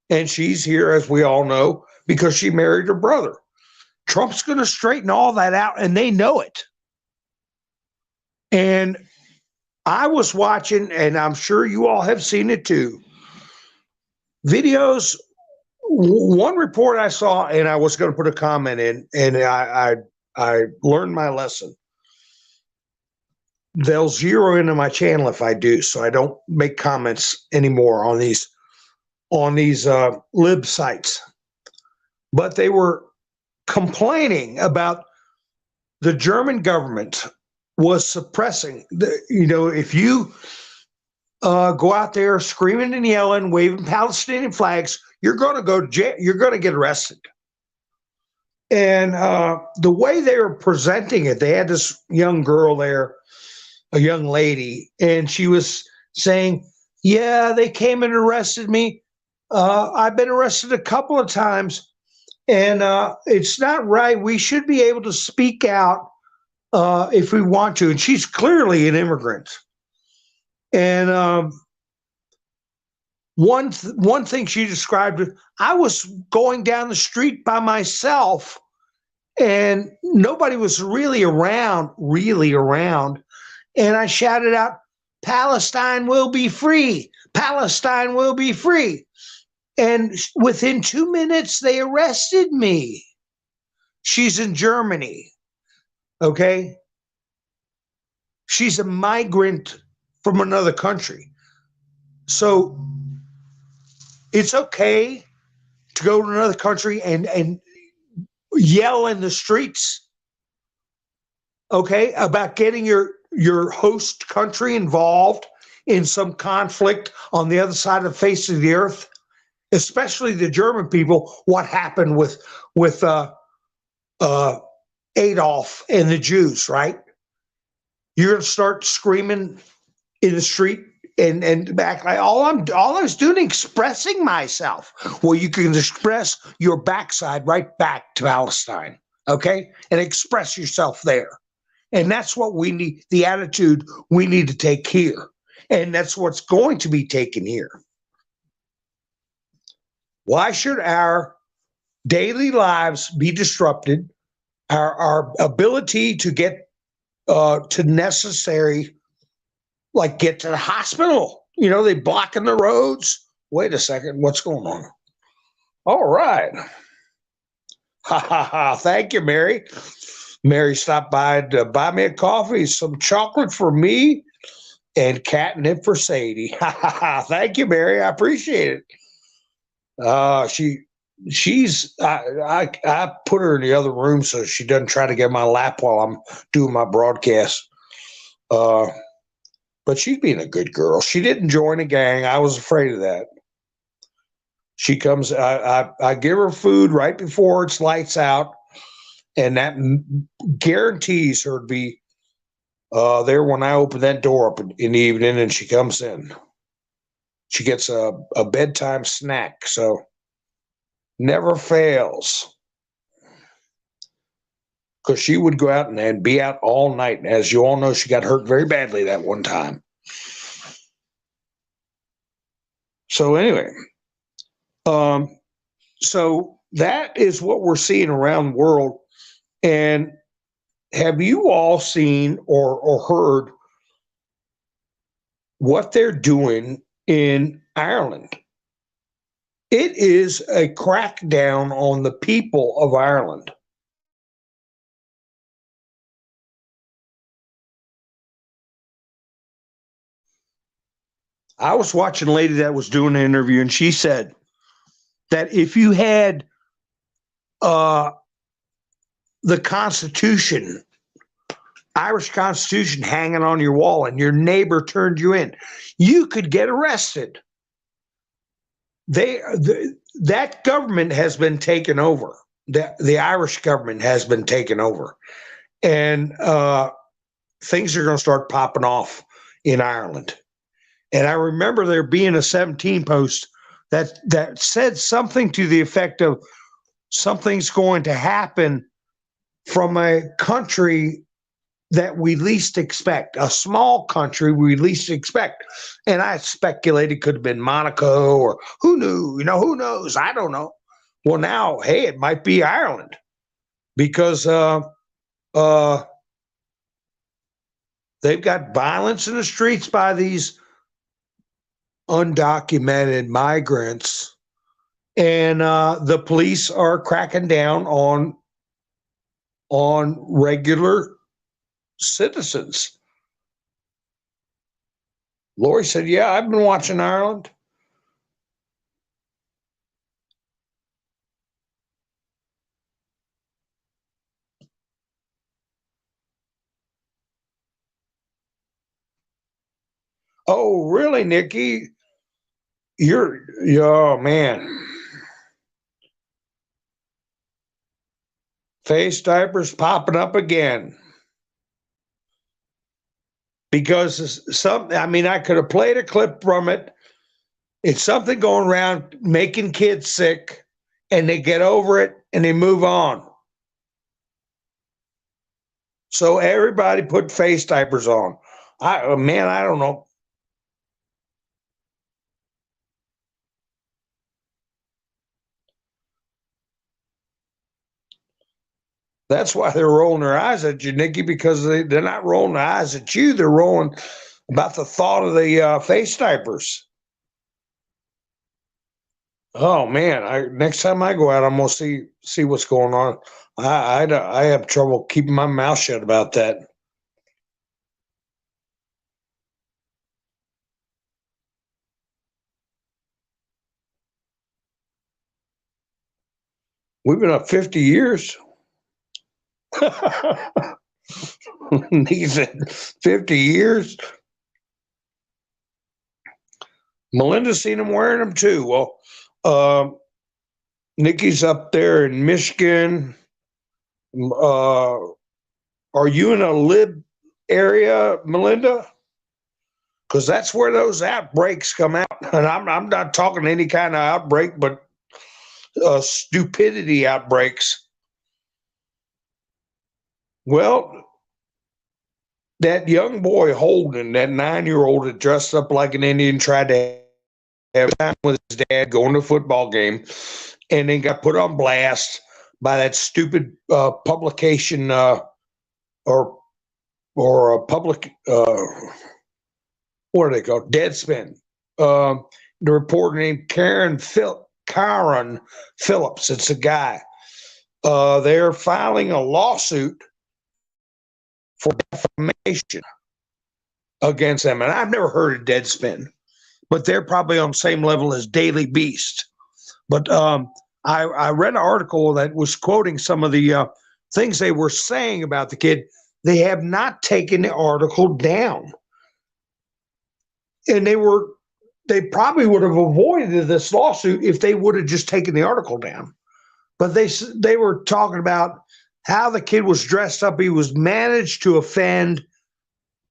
And she's here, as we all know, because she married her brother. Trump's going to straighten all that out, and they know it. And I was watching, and I'm sure you all have seen it too, videos. One report I saw, and I was going to put a comment in, and I learned my lesson. They'll zero into my channel if I do, so I don't make comments anymore on these lib sites. But they were complaining about the German government was suppressing if you go out there screaming and yelling, waving Palestinian flags, you're going to go to jail. You're going to get arrested. And the way they were presenting it, they had this young girl there, a young lady, and she was saying, yeah, they came and arrested me. I've been arrested a couple of times, and it's not right. We should be able to speak out if we want to. And she's clearly an immigrant. And one thing she described, I was going down the street by myself, and nobody was really around. And I shouted out, "Palestine will be free! Palestine will be free!" And within 2 minutes, they arrested me. She's in Germany. Okay. She's a migrant from another country. So it's okay to go to another country and yell in the streets, okay, about getting your host country involved in some conflict on the other side of the face of the earth, especially the German people. What happened with Adolf and the Jews, right? You're going to start screaming in the street and back like all I was doing expressing myself. Well, you can express your backside right back to Palestine, okay, and express yourself there. And that's what we need, the attitude we need to take here. And that's what's going to be taken here. Why should our daily lives be disrupted? Our ability to get to necessary, like get to the hospital. You know, they blocking the roads. Wait a second, what's going on? All right. Ha ha ha. Thank you, Mary. Mary stopped by to buy me a coffee, some chocolate for me, and catnip for Sadie. Ha ha ha. Thank you, Mary. I appreciate it. She's I put her in the other room so she doesn't try to get my lap while I'm doing my broadcast. But she's being a good girl. She didn't join a gang. I was afraid of that. She comes. I give her food right before it's lights out, and that guarantees her to be there when I open that door up in the evening, and she comes in. She gets a bedtime snack, so never fails. Because she would go out and be out all night. And as you all know, she got hurt very badly that one time. So anyway, so that is what we're seeing around the world. And have you all seen or heard what they're doing in Ireland? It is a crackdown on the people of Ireland. I was watching a lady that was doing an interview, and she said that if you had the Constitution, Irish Constitution, hanging on your wall, and your neighbor turned you in, you could get arrested. That government has been taken over. The Irish government has been taken over, and things are going to start popping off in Ireland. And I remember there being a 17 post that said something to the effect of something's going to happen from a country that we least expect, a small country we least expect. And I speculated could have been Monaco or who knew, who knows? I don't know. Well, now, hey, it might be Ireland because they've got violence in the streets by these undocumented migrants, and the police are cracking down on regular citizens. Lori said, "Yeah, I've been watching Ireland." Oh, really, Nikki? Oh man. Face diapers popping up again. Because I could have played a clip from it. It's something going around making kids sick, and they get over it and they move on. So everybody put face diapers on. I don't know. That's why they're rolling their eyes at you, Nikki, because they're not rolling their eyes at you. They're rolling about the thought of the face diapers. Oh man! Next time I go out, I'm gonna see what's going on. I have trouble keeping my mouth shut about that. We've been up 50 years. He said 50 years. Melinda's seen him wearing them too. Well, uh, Nikki's up there in Michigan. Uh, are you in a lib area, Melinda? Because that's where those outbreaks come out. And I'm not talking any kind of outbreak, but stupidity outbreaks. Well, that young boy Holden, that 9-year-old that dressed up like an Indian, tried to have time with his dad going to a football game, and then got put on blast by that stupid publication or a public what are they called? Deadspin. The reporter named Karen Phillips. It's a guy. They're filing a lawsuit for defamation against them. And I've never heard of Deadspin, but they're probably on the same level as Daily Beast. But I read an article that was quoting some of the things they were saying about the kid. They have not taken the article down. And they probably would have avoided this lawsuit if they would have just taken the article down. But they were talking about how the kid was dressed up. He was managed to offend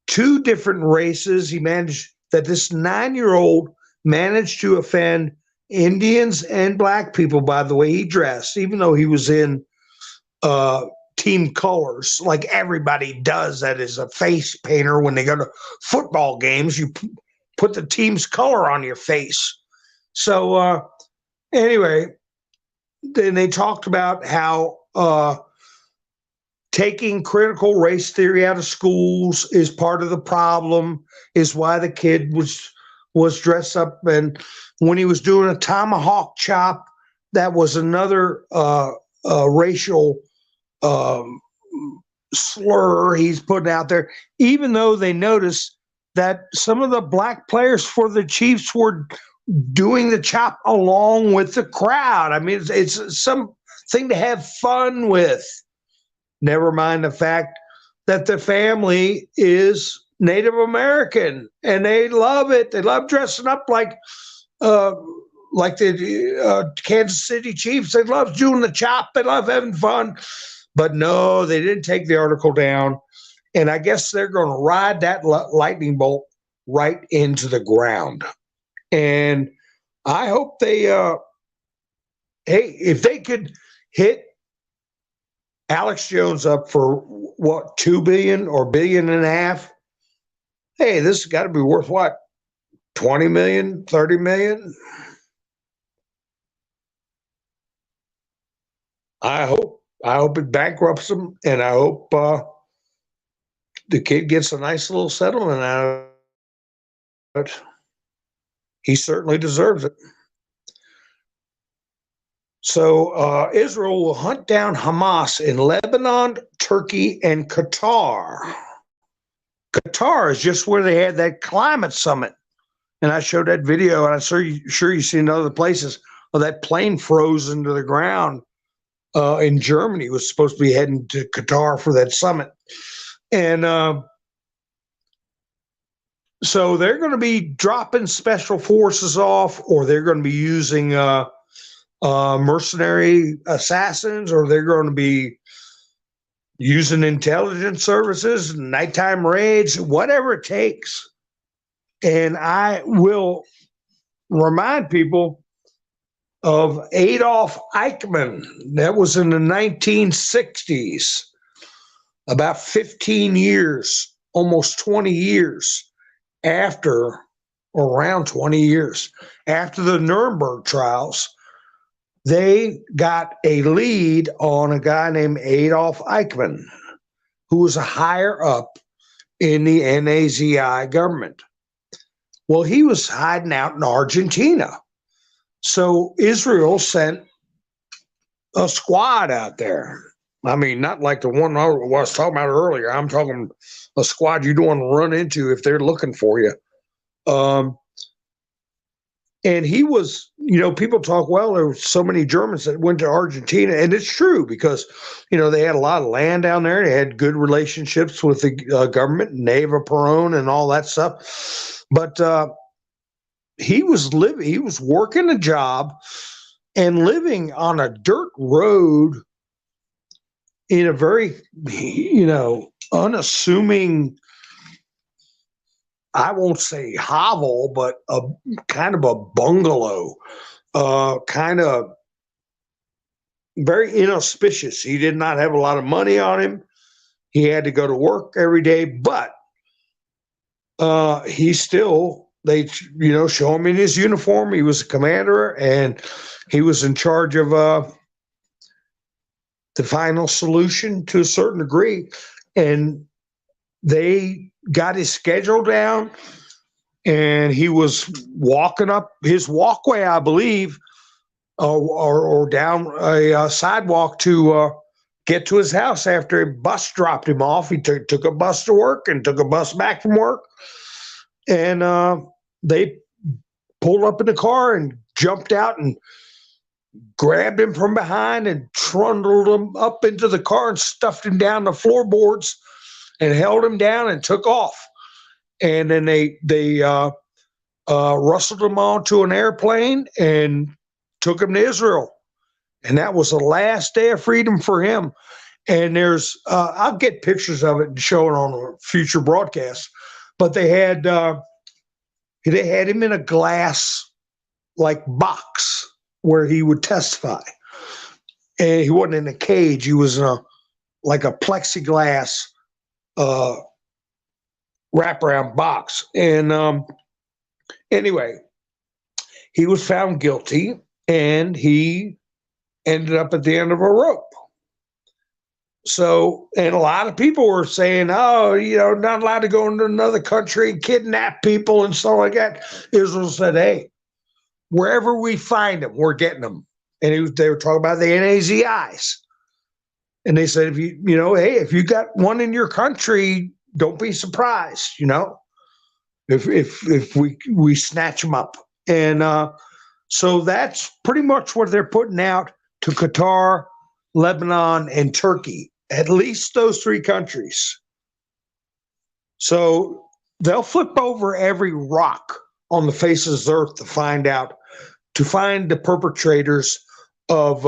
two different races. He managed that this 9-year-old managed to offend Indians and black people by the way he dressed, even though he was in team colors, like everybody does that is a face painter when they go to football games. You put the team's color on your face. So anyway, then they talked about how taking critical race theory out of schools is part of the problem, is why the kid was dressed up. And when he was doing a tomahawk chop, that was another racial slur he's putting out there, even though they noticed that some of the black players for the Chiefs were doing the chop along with the crowd. I mean, it's something to have fun with. Never mind the fact that the family is Native American and they love it. They love dressing up like the Kansas City Chiefs. They love doing the chop. They love having fun. But no, they didn't take the article down. And I guess they're going to ride that lightning bolt right into the ground. And I hope they, hey, if they could hit Alex Jones up for what, 2 billion or billion and a half, hey, this has got to be worth what, 20 million, 30 million? I hope it bankrupts them, and I hope the kid gets a nice little settlement out of it. He certainly deserves it. So Israel will hunt down Hamas in Lebanon, Turkey, and Qatar. Qatar is just where they had that climate summit. And I showed that video, and I'm sure you've seen other places of that plane froze into the ground in Germany. It was supposed to be heading to Qatar for that summit. And so they're going to be dropping special forces off, or they're going to be using mercenary assassins, or they're going to be using intelligence services, nighttime raids, whatever it takes. And I will remind people of Adolf Eichmann. That was in the 1960s, about 15 years, almost 20 years after, or around 20 years after the Nuremberg trials. they got a lead on a guy named Adolf Eichmann, who was a higher up in the Nazi government. Well, he was hiding out in Argentina. So Israel sent a squad out there. I mean, not like the one I was talking about earlier. I'm talking a squad you don't want to run into if they're looking for you. And he was, people talk, well, there were so many Germans that went to Argentina. And it's true because, they had a lot of land down there. They had good relationships with the government, Neva Perón and all that stuff. But he was working a job and living on a dirt road in a very, unassuming, I won't say hovel, but a kind of a bungalow, kind of very inauspicious. He did not have a lot of money on him. He had to go to work every day, but he still, they, show him in his uniform. He was a commander and he was in charge of the final solution to a certain degree. And they got his schedule down and he was walking up his walkway, I believe, or down a sidewalk to get to his house after a bus dropped him off. He took a bus to work and took a bus back from work. And they pulled up in the car and jumped out and grabbed him from behind and trundled him up into the car and stuffed him down the floorboards and held him down and took off. And then they rustled him onto an airplane and took him to Israel. And that was the last day of freedom for him. And there's, I'll get pictures of it and show it on a future broadcast. But they had him in a glass like box where he would testify. And he wasn't in a cage. He was in like a plexiglass wraparound box. And anyway, he was found guilty and he ended up at the end of a rope. So, and a lot of people were saying, oh, not allowed to go into another country and kidnap people and stuff like that. Israel said, hey, wherever we find them, we're getting them. And they were talking about the NAZIs. And they said, hey, if you got one in your country, don't be surprised, if we snatch them up. And so that's pretty much what they're putting out to Qatar, Lebanon, and Turkey, at least those three countries. So they'll flip over every rock on the face of this earth to find the perpetrators of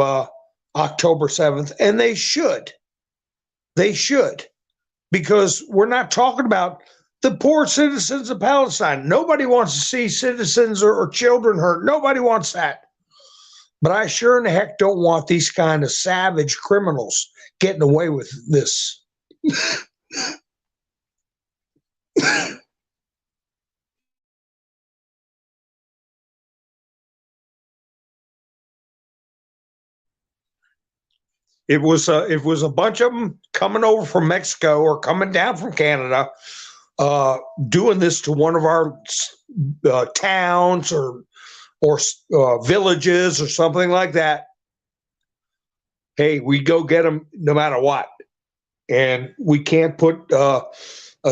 October 7th. And they should, because we're not talking about the poor citizens of Palestine. Nobody wants to see citizens or children hurt. Nobody wants that. But I sure in the heck don't want these kind of savage criminals getting away with this. It was a bunch of them coming over from Mexico or coming down from Canada, doing this to one of our towns or villages or something like that. Hey, we go get them no matter what. And we can't put a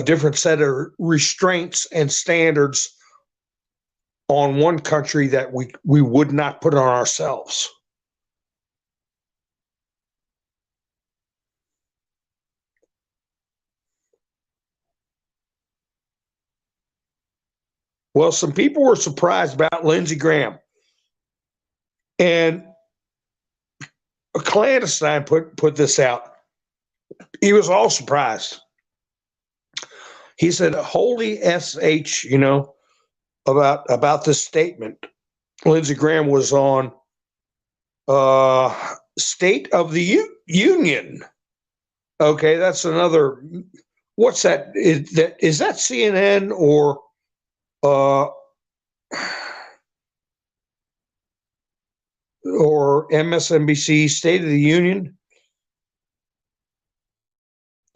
different set of restraints and standards on one country that we would not put on ourselves. Well, some people were surprised about Lindsey Graham. And Clandestine put this out. He was all surprised. He said, holy SH, about this statement. Lindsey Graham was on State of the Union. Okay, that's another. What's that? Is that CNN or or MSNBC State of the Union.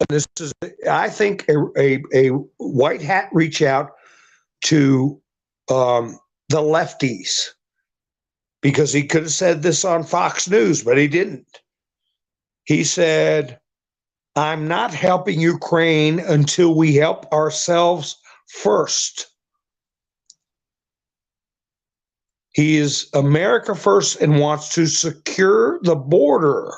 This is, I think, a white hat reach out to the lefties, because he could have said this on Fox News, but he didn't. He said, I'm not helping Ukraine until we help ourselves first. He is America first and wants to secure the border.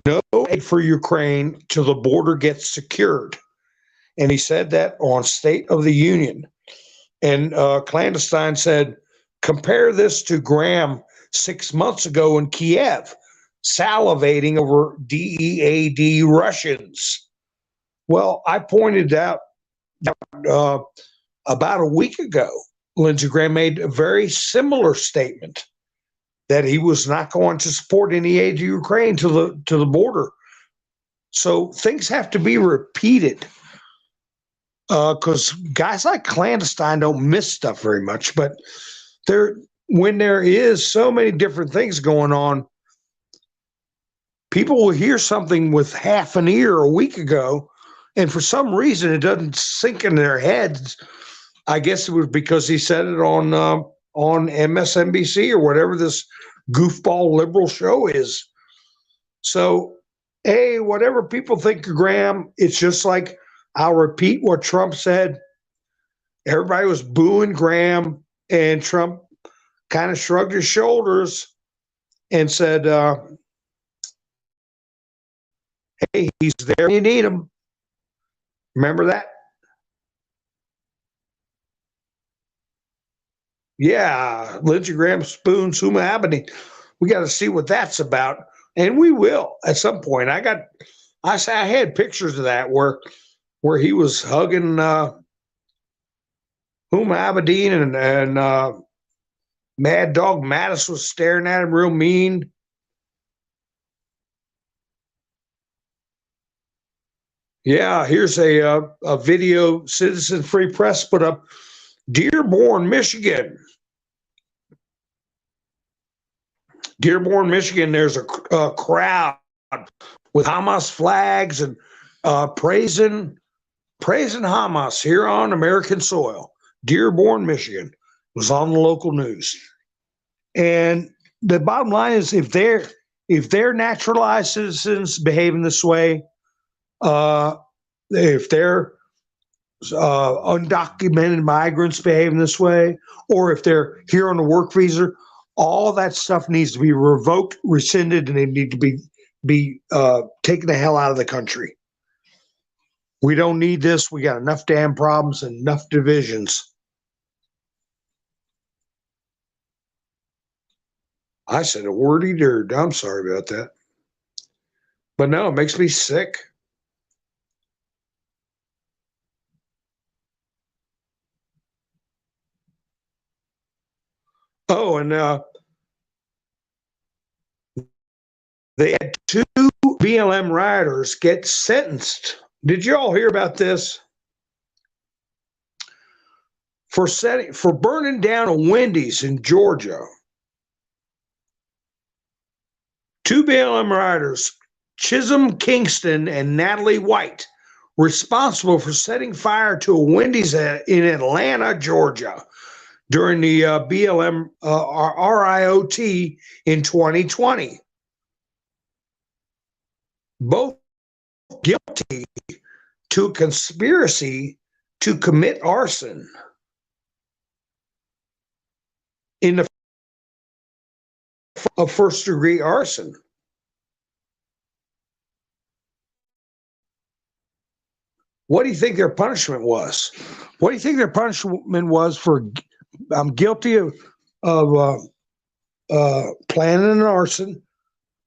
No aid for Ukraine till the border gets secured. And he said that on State of the Union. And Clandestine said, compare this to Graham 6 months ago in Kiev, salivating over DEAD Russians. Well, I pointed out about a week ago, Lindsey Graham made a very similar statement that he was not going to support any aid to Ukraine to the border. So things have to be repeated, because guys like Clandestine don't miss stuff very much. But when there is so many different things going on, people will hear something with half an ear a week ago, and for some reason it doesn't sink in their heads. I guess it was because he said it on MSNBC or whatever this goofball liberal show is. So, hey, whatever people think of Graham, it's just like, I'll repeat what Trump said. Everybody was booing Graham, and Trump kind of shrugged his shoulders and said, hey, he's there when you need him. Remember that? Yeah, Lindsey Graham spoons Huma Abedin. We got to see what that's about, and we will at some point. I had pictures of that where he was hugging Huma Abedin, and Mad Dog Mattis was staring at him real mean. Yeah, here's a video Citizen Free Press put up. Dearborn, Michigan. Dearborn, Michigan, there's a crowd with Hamas flags and praising Hamas here on American soil. Dearborn, Michigan was on the local news. And the bottom line is, if they're naturalized citizens behaving this way, if they're undocumented migrants behaving this way, or if they're here on a work visa, all that stuff needs to be revoked, rescinded, and they need to be taken the hell out of the country. We don't need this. We got enough damn problems and enough divisions. I said a wordy dirt. I'm sorry about that. But no, it makes me sick. Oh, and they had 2 BLM rioters get sentenced. Did you all hear about this? For burning down a Wendy's in Georgia. 2 BLM rioters, Chisholm Kingston and Natalie White, responsible for setting fire to a Wendy's in Atlanta, Georgia, during the BLM RIOT in 2020. Both guilty to a conspiracy to commit arson in the of first-degree arson. What do you think their punishment was? What do you think their punishment was for? I'm guilty of planning an arson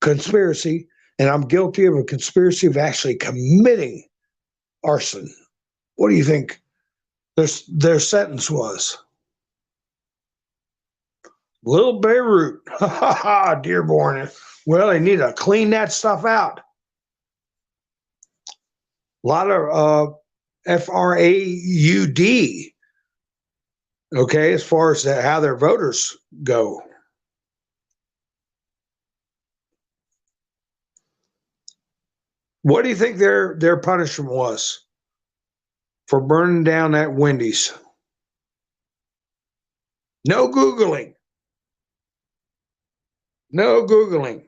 conspiracy, and I'm guilty of a conspiracy of actually committing arson. What do you think their sentence was? Little Beirut, Dearborn. Well, they need to clean that stuff out. A lot of FRAUD Okay, as far as how their voters go. What do you think their punishment was for burning down that Wendy's? No Googling. No Googling.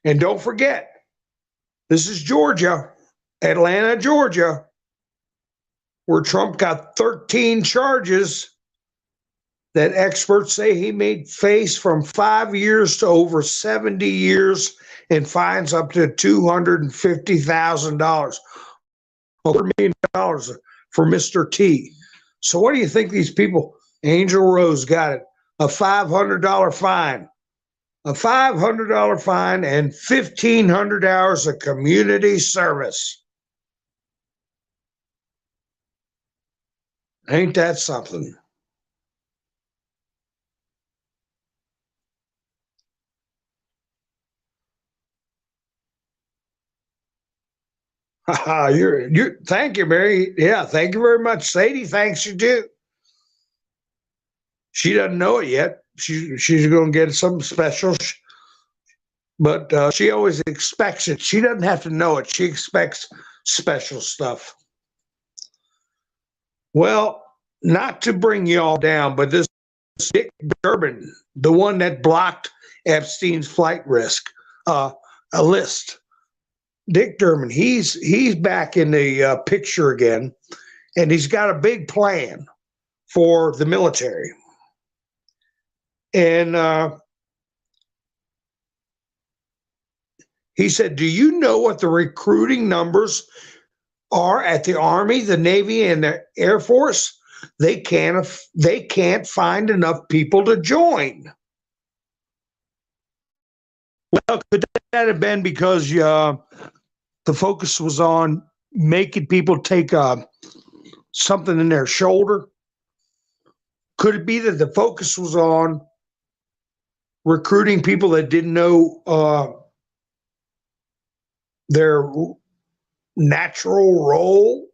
And don't forget, this is Georgia, Atlanta, Georgia, where Trump got 13 charges that experts say he may face from 5 years to over 70 years and fines up to $250,000, over $1 million for Mr. T. So what do you think these people, Angel Rose got it, a $500 fine, and 1,500 hours of community service. Ain't that something? You're thank you, Mary. Yeah, thank you very much. Sadie, thanks you too. She doesn't know it yet. She's going to get something special, but she always expects it. She doesn't have to know it. She expects special stuff. Well, not to bring you all down, but this Dick Durbin, the one that blocked Epstein's flight risk, a list. Dick Durbin, he's back in the picture again, and he's got a big plan for the military. And he said, "Do you know what the recruiting numbers are at the Army, the Navy, and the Air Force? They can't find enough people to join." Well, could that have been because the focus was on making people take something in their shoulder? Could it be that the focus was on recruiting people that didn't know their natural role?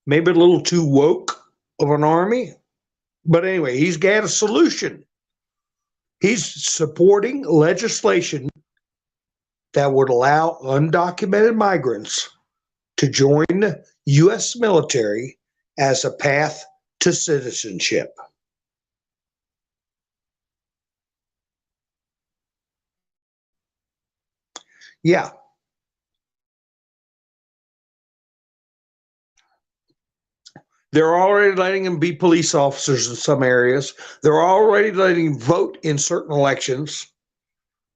Maybe a little too woke of an army. But anyway, he's got a solution. He's supporting legislation that would allow undocumented migrants to join the U.S. military as a path to citizenship. Yeah. They're already letting them be police officers in some areas. They're already letting them vote in certain elections.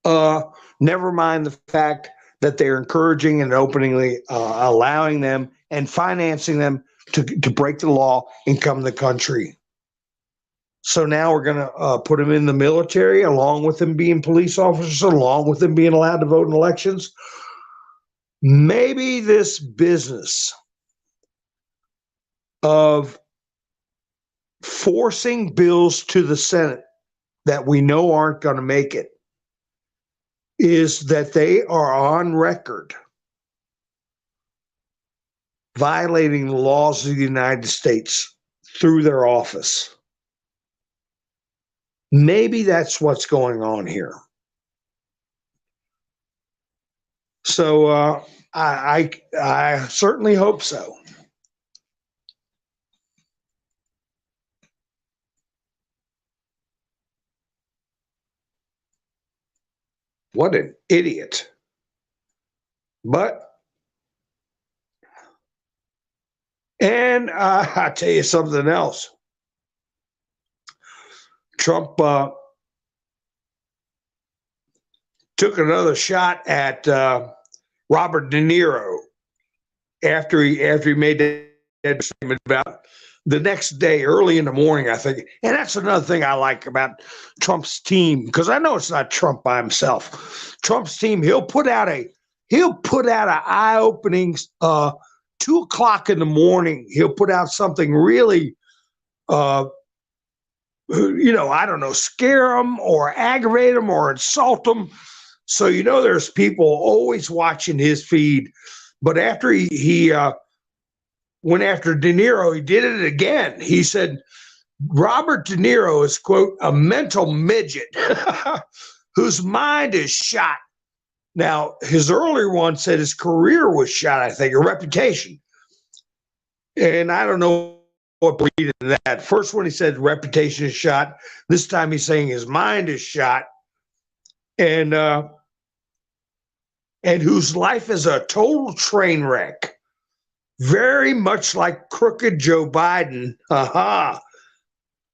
Never mind the fact that they're encouraging and openly allowing them and financing them to break the law and come to the country. So now we're going to put them in the military, along with them being police officers, along with them being allowed to vote in elections. Maybe this business of forcing bills to the Senate that we know aren't going to make it is that they are on record violating the laws of the United States through their office. Maybe that's what's going on here. So I certainly hope so. What an idiot. But, and I'll tell you something else. Trump took another shot at Robert De Niro after he made that statement about the next day, early in the morning, I think. And that's another thing I like about Trump's team, because I know it's not Trump by himself. Trump's team, he'll put out an eye-opening 2:00 in the morning. He'll put out something really, I don't know, scare them or aggravate them or insult them. So there's people always watching his feed But after he went after De Niro, he did it again. He said Robert De Niro is, quote, a mental midget whose mind is shot. Now, his earlier one said his career was shot, I think, a reputation. And I don't know what breed in that. First one, he said reputation is shot. This time he's saying his mind is shot. And whose life is a total train wreck. Very much like crooked Joe Biden. Aha.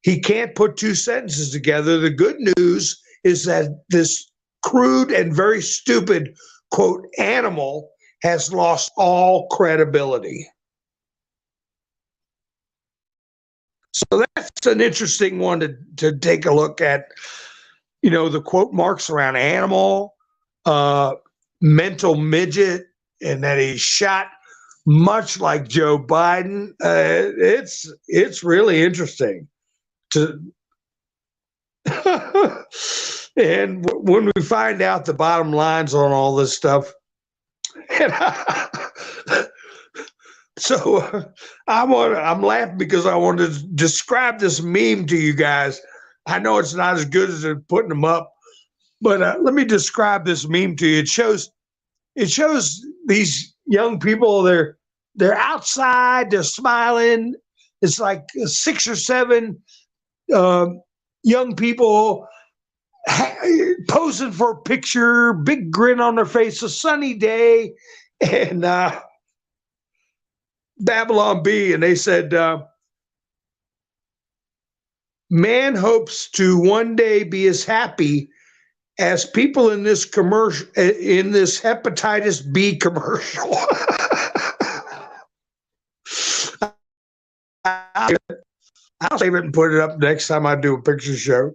He can't put two sentences together. The good news is that this crude and very stupid, quote, animal has lost all credibility. So that's an interesting one to take a look at. You know, the quote marks around animal, mental midget, and that he's shot much like Joe Biden. It's really interesting to and when we find out the bottom lines on all this stuff. So I'm laughing because I want to describe this meme to you guys. I know it's not as good as putting them up, but let me describe this meme to you. It shows these young people. They're outside. They're smiling. It's like 6 or 7 young people posing for a picture. Big grin on their face. A sunny day, and Babylon B, and they said, man hopes to one day be as happy as people in this commercial, in this hepatitis B commercial. I'll save it and put it up next time I do a picture show.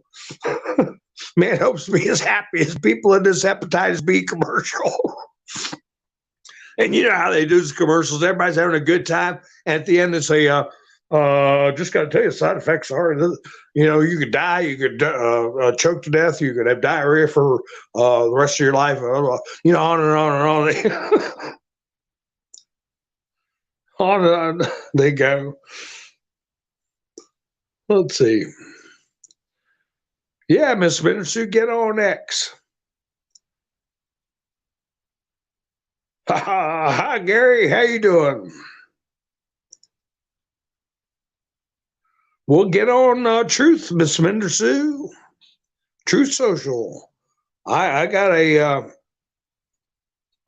Man hopes to be as happy as people in this hepatitis B commercial. And you know how they do these commercials. Everybody's having a good time. And at the end, they say, just got to tell you, side effects are, you know, you could die, you could choke to death, you could have diarrhea for the rest of your life, you know, on and on and on. On and on they go. Let's see. Yeah, Miss Minister, get on X. Hi, Gary. How you doing? We'll get on Truth, Miss Mendersue. Truth Social. I got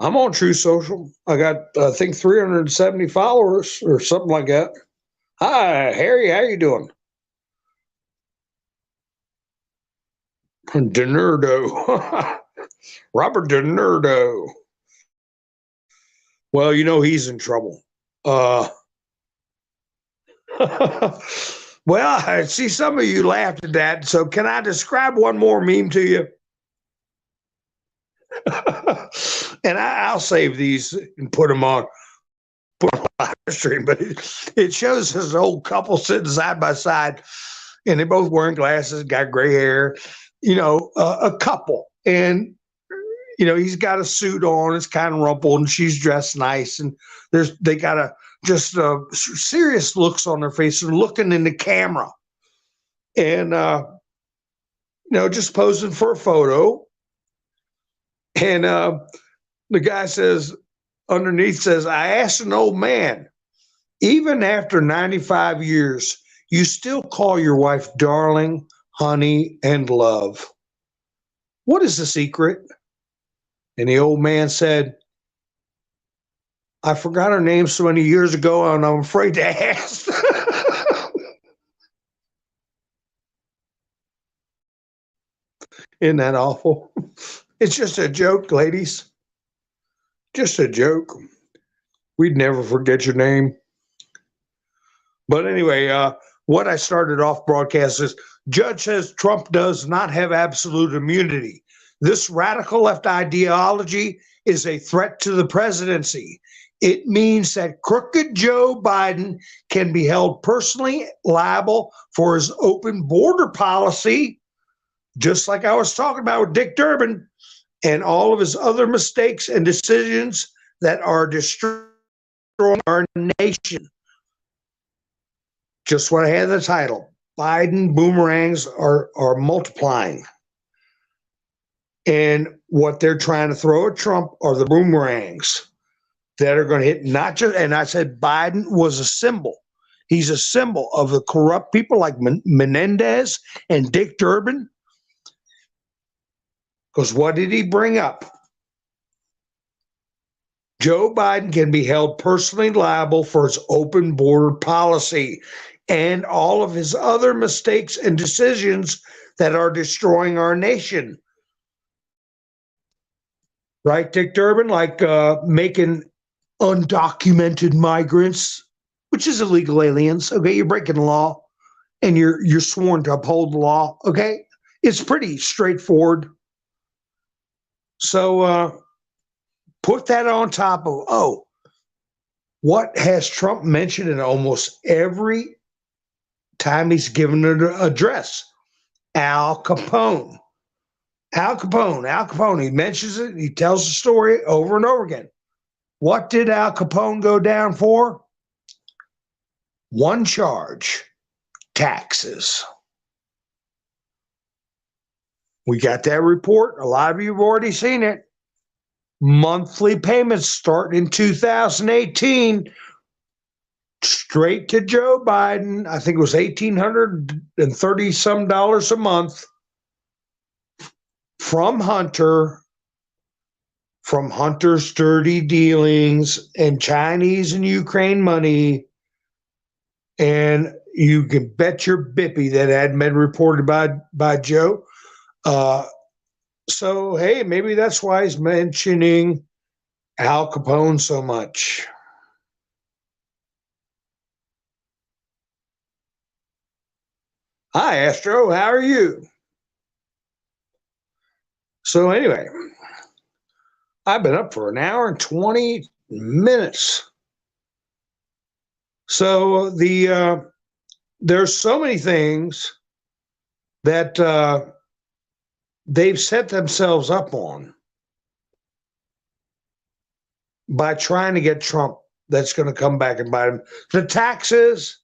I'm on Truth Social. I got, I think, 370 followers or something like that. Hi, Harry. How you doing? DeNerdo. Robert DeNerdo. Well, you know he's in trouble. Well, I see some of you laughed at that. So can I describe one more meme to you? And I'll save these and put them on live stream. But it shows this old couple sitting side by side, and they're both wearing glasses, got gray hair. You know, a couple, and you know, he's got a suit on, it's kind of rumpled, and she's dressed nice, and they got just serious looks on their face and looking in the camera, and you know, just posing for a photo. And the guy says, underneath says, I asked an old man, even after 95 years, you still call your wife darling, honey, and love. What is the secret? And the old man said, I forgot her name so many years ago, and I'm afraid to ask. Isn't that awful? It's just a joke, ladies. Just a joke. We'd never forget your name. But anyway, what I started off broadcast is, judge says Trump does not have absolute immunity. This radical left ideology is a threat to the presidency. It means that crooked Joe Biden can be held personally liable for his open border policy, just like I was talking about with Dick Durbin, and all of his other mistakes and decisions that are destroying our nation. Just what I had the title. Biden boomerangs are multiplying. And what they're trying to throw at Trump are the boomerangs that are going to hit not just, and I said Biden was a symbol. He's a symbol of the corrupt people like Menendez and Dick Durbin. Because what did he bring up? Joe Biden can be held personally liable for his open border policy and all of his other mistakes and decisions that are destroying our nation. Right, Dick Durbin? Like making undocumented migrants, which is illegal aliens. Okay, you're breaking the law, and you're sworn to uphold the law. Okay, it's pretty straightforward. So put that on top of what has Trump mentioned in almost every time he's given an address? Al Capone. Al Capone. Al Capone. He mentions it. He tells the story over and over again. What did Al Capone go down for? One charge: taxes. We got that report. A lot of you have already seen it. Monthly payments start in 2018, straight to Joe Biden. I think it was $1,830 some dollars a month from Hunter's dirty dealings and Chinese and Ukraine money. And you can bet your bippy that hadn't been reported by Joe. So, hey, maybe that's why he's mentioning Al Capone so much. Hi, Astro. How are you? So, anyway, I've been up for an hour and 20 minutes. So, there's so many things that they've set themselves up on by trying to get Trump that's going to come back and bite him. The taxes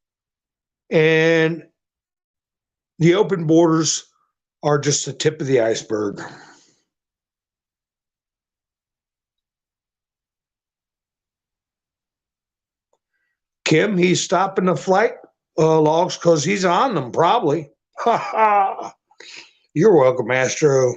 and the open borders are just the tip of the iceberg. Kim, he's stopping the flight logs because he's on them, probably. Ha ha. You're welcome, Astro.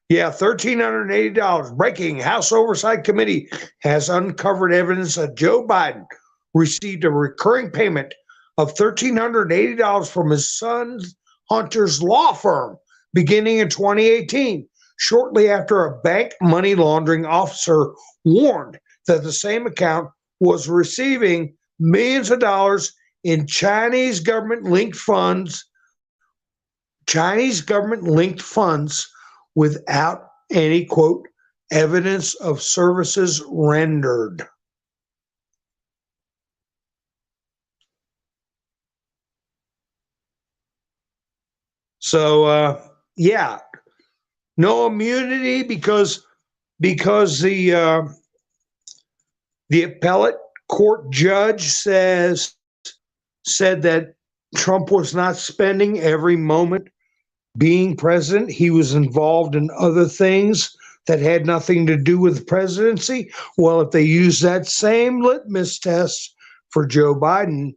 Yeah, $1,380. Breaking: House Oversight Committee has uncovered evidence that Joe Biden received a recurring payment of $1,380 from his son Hunter's law firm beginning in 2018, shortly after a bank money laundering officer warned that the same account was receiving millions of dollars in Chinese government-linked funds without any, quote, evidence of services rendered. So, yeah, no immunity because the appellate court judge said that Trump was not spending every moment being president. He was involved in other things that had nothing to do with the presidency. Well, if they use that same litmus test for Joe Biden,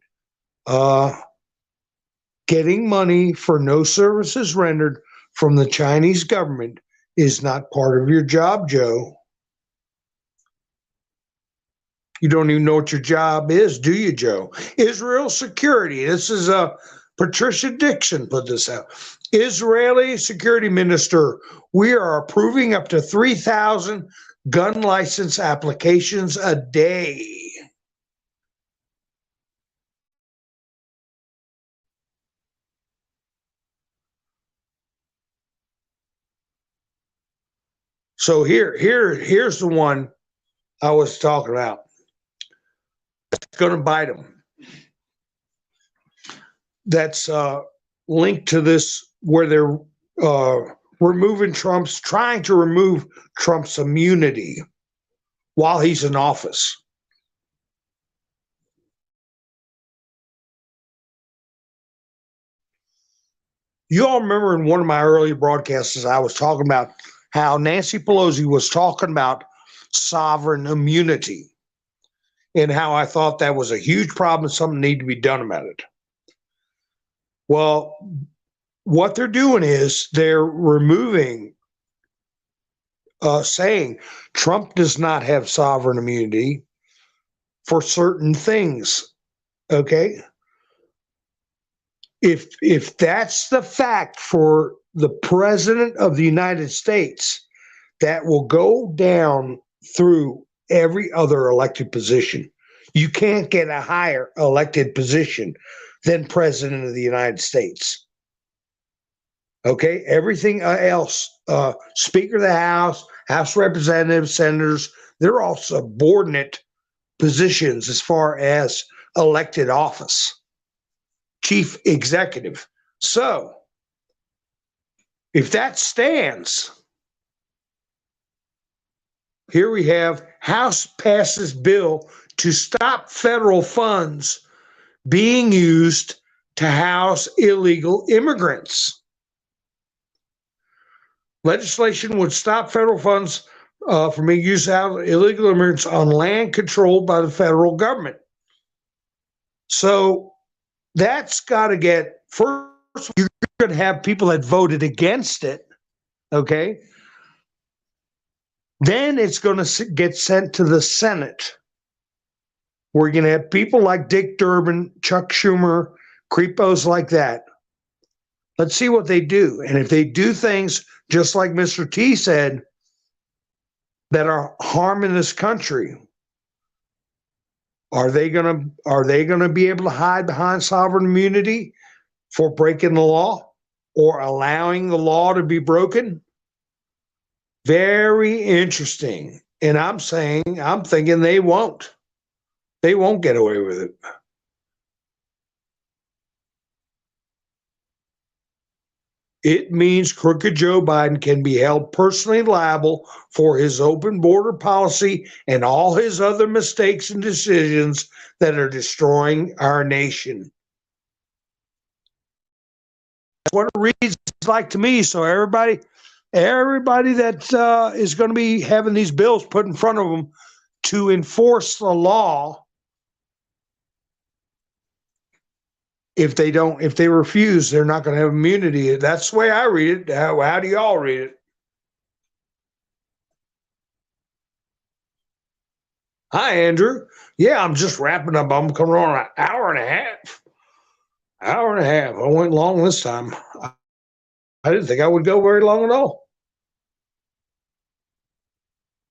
getting money for no services rendered from the Chinese government is not part of your job, Joe. You don't even know what your job is, do you, Joe? Israel security. This is Patricia Dixon put this out. Israeli security minister, we are approving up to 3,000 gun license applications a day. So here's the one I was talking about. It's going to bite them. That's linked to this where they're trying to remove Trump's immunity while he's in office. You all remember in one of my earlier broadcasts, I was talking about how Nancy Pelosi was talking about sovereign immunity and how I thought that was a huge problem and something needed to be done about it. Well, what they're doing is they're removing, saying Trump does not have sovereign immunity for certain things. Okay. If that's the fact for the president of the United States, that will go down through every other elected position. You can't get a higher elected position than president of the United States. Okay, everything else, Speaker of the House, House Representatives, Senators, they're all subordinate positions as far as elected office. Chief executive. So, if that stands, here we have House passes bill to stop federal funds being used to house illegal immigrants. Legislation would stop federal funds from being used to house illegal immigrants on land controlled by the federal government. So that's got to get, first, you're going to have people that voted against it, okay? Then it's going to get sent to the Senate. We're going to have people like Dick Durbin, Chuck Schumer, creepos like that. Let's see what they do. And if they do things just like Mr. T said that are harming this country, are they going to be able to hide behind sovereign immunity for breaking the law or allowing the law to be broken? Very interesting. And I'm thinking they won't. They won't get away with it. It means crooked Joe Biden can be held personally liable for his open border policy and all his other mistakes and decisions that are destroying our nation. That's what it reads like to me. So everybody that is going to be having these bills put in front of them to enforce the law, if they refuse, they're not going to have immunity. That's the way I read it. How do y'all read it? Hi, Andrew. Yeah, I'm just wrapping up. I'm coming on an hour and a half. Hour and a half. I went long this time. I didn't think I would go very long at all.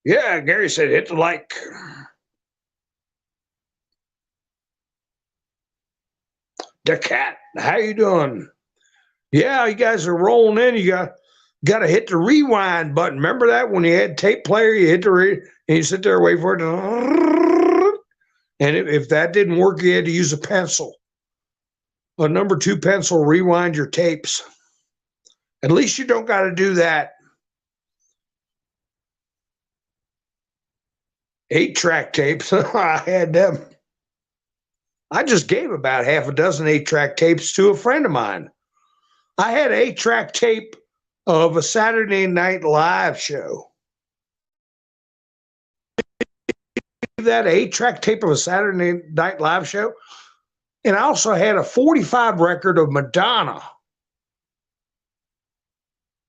Yeah, Gary said hit the like. The cat, how you doing? Yeah, you guys are rolling in. You got to hit the rewind button. Remember that when you had tape player, you hit and you sit there and wait for it to. And if that didn't work, you had to use a pencil, a number 2 pencil. Rewind your tapes. At least you don't got to do that. 8-track tapes. I had them. I just gave about half a dozen 8-track tapes to a friend of mine. I had an 8-track tape of a Saturday Night Live show. That 8-track tape of a Saturday Night Live show. And I also had a 45 record of Madonna.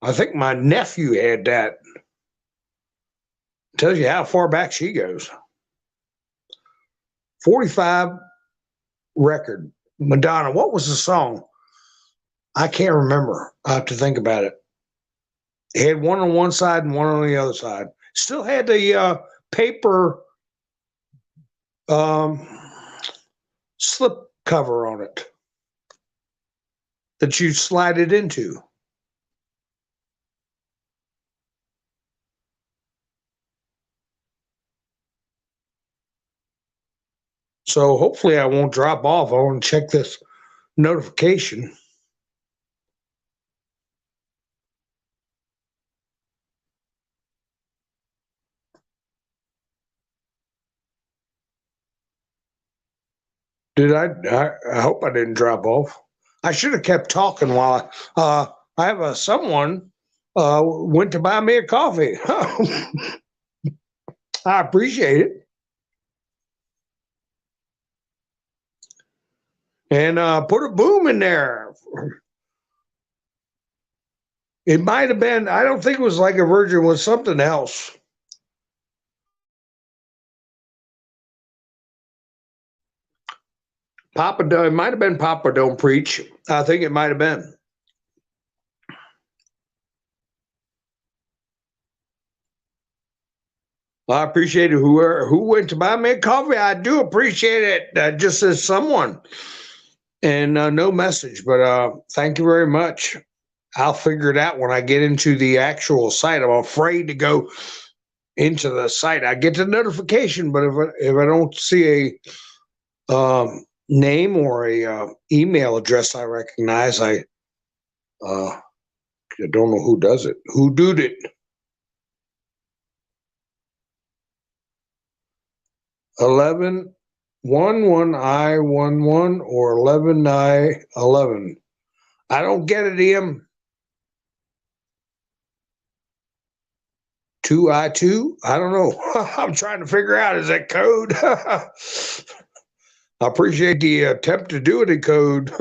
I think my nephew had that. Tells you how far back she goes. 45 record. Madonna. What was the song? I can't remember. I have to think about it. It had one on one side and one on the other side. Still had the paper slip cover on it that you slide it into. So hopefully I won't drop off. I want to check this notification. Did I hope I didn't drop off. I should have kept talking while I have someone went to buy me a coffee. I appreciate it. And put a boom in there. It might have been, I don't think it was like a virgin, it was something else. It might have been Papa Don't Preach. I think it might have been. I appreciate it. Who went to buy me a coffee? I do appreciate it. Just as someone, and no message, but thank you very much. I'll figure it out when I get into the actual site. I'm afraid to go into the site. I get the notification, but if I don't see a name or a email address I recognize, I don't know who does it. Who did it? 11 I 11 or 11 I 11. I don't get it, Ian. 2 I 2. I don't know. I'm trying to figure out, is that code? I appreciate the attempt to do it in code.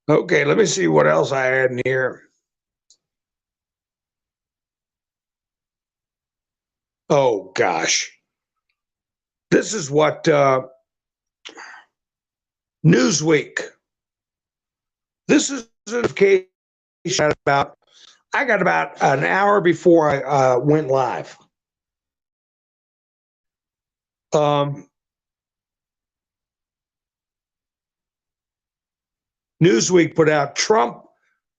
Okay, let me see what else I had in here. Oh gosh, this is what Newsweek. This is a notification about. I got about an hour before I went live. Newsweek put out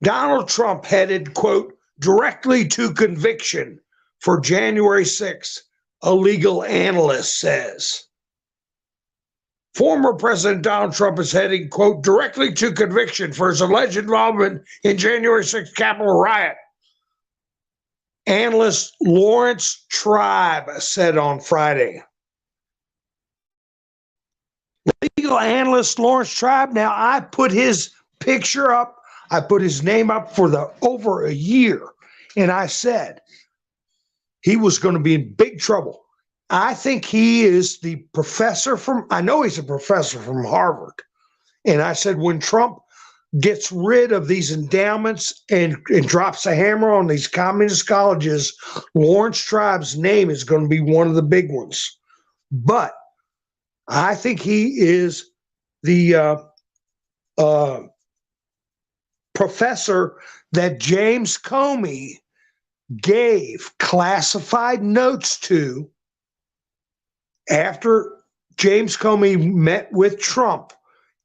Donald Trump headed, quote, directly to conviction for January 6th, a legal analyst says. Former President Donald Trump is heading, quote, directly to conviction for his alleged involvement in January 6th Capitol riot. Analyst Lawrence Tribe said on Friday. Legal analyst Lawrence Tribe. Now, I put his picture up. I put his name up for over a year, and I said he was going to be in big trouble. I think he is the professor I know he's a professor from Harvard. And I said, when Trump gets rid of these endowments and drops a hammer on these communist colleges, Lawrence Tribe's name is going to be one of the big ones. But I think he is the professor that James Comey gave classified notes to after James Comey met with Trump,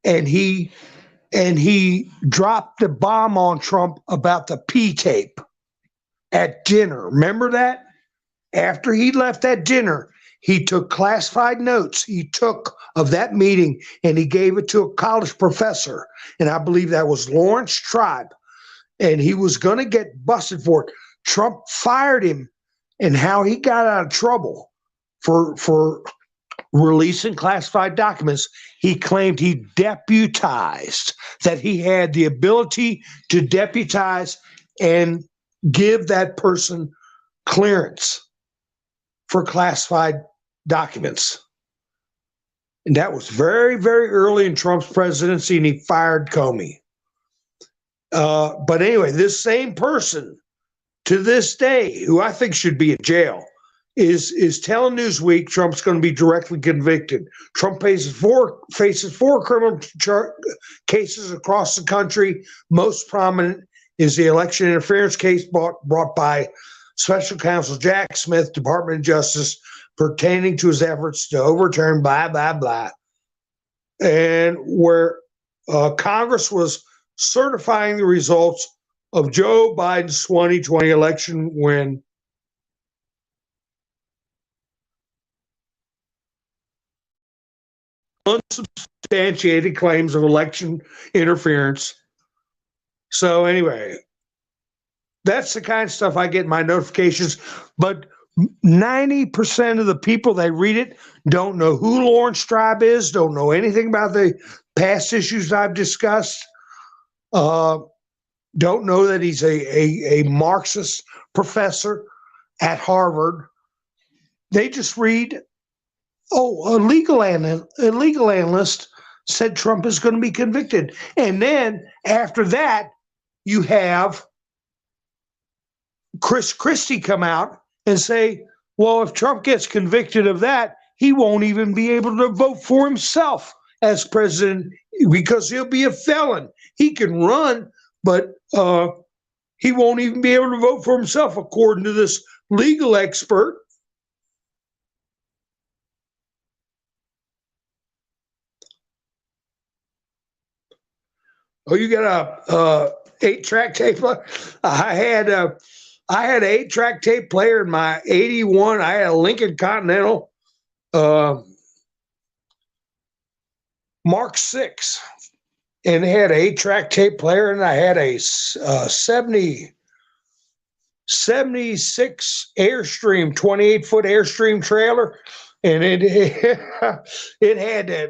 and he dropped the bomb on Trump about the P tape at dinner. Remember that? After he left that dinner, he took classified notes of that meeting, and he gave it to a college professor, and I believe that was Lawrence Tribe, and he was going to get busted for it. Trump fired him, and how he got out of trouble for releasing classified documents, he claimed he deputized, that he had the ability to deputize and give that person clearance for classified documents. And that was very, very early in Trump's presidency, and he fired Comey. But anyway, this same person to this day, who I think should be in jail, is telling Newsweek Trump's going to be directly convicted. Trump faces four criminal cases across the country. Most prominent is the election interference case brought by Special Counsel Jack Smith, Department of Justice, pertaining to his efforts to overturn blah, blah, blah. And where Congress was certifying the results of Joe Biden's 2020 election win. Unsubstantiated claims of election interference. So anyway, that's the kind of stuff I get in my notifications. But 90% of the people that read it don't know who Lawrence Tribe is, don't know anything about the past issues I've discussed, don't know that he's a Marxist professor at Harvard. They just read, oh, a legal analyst said Trump is going to be convicted. And then after that, you have Chris Christie come out and say, well, if Trump gets convicted of that, he won't even be able to vote for himself as president because he'll be a felon. He can run, but he won't even be able to vote for himself, according to this legal expert. Oh, you got a 8-track tape? I had an 8-track tape player in my 81. I had a Lincoln Continental Mark 6, and it had an 8-track tape player, and I had a 76 Airstream, 28-foot Airstream trailer, and it it had a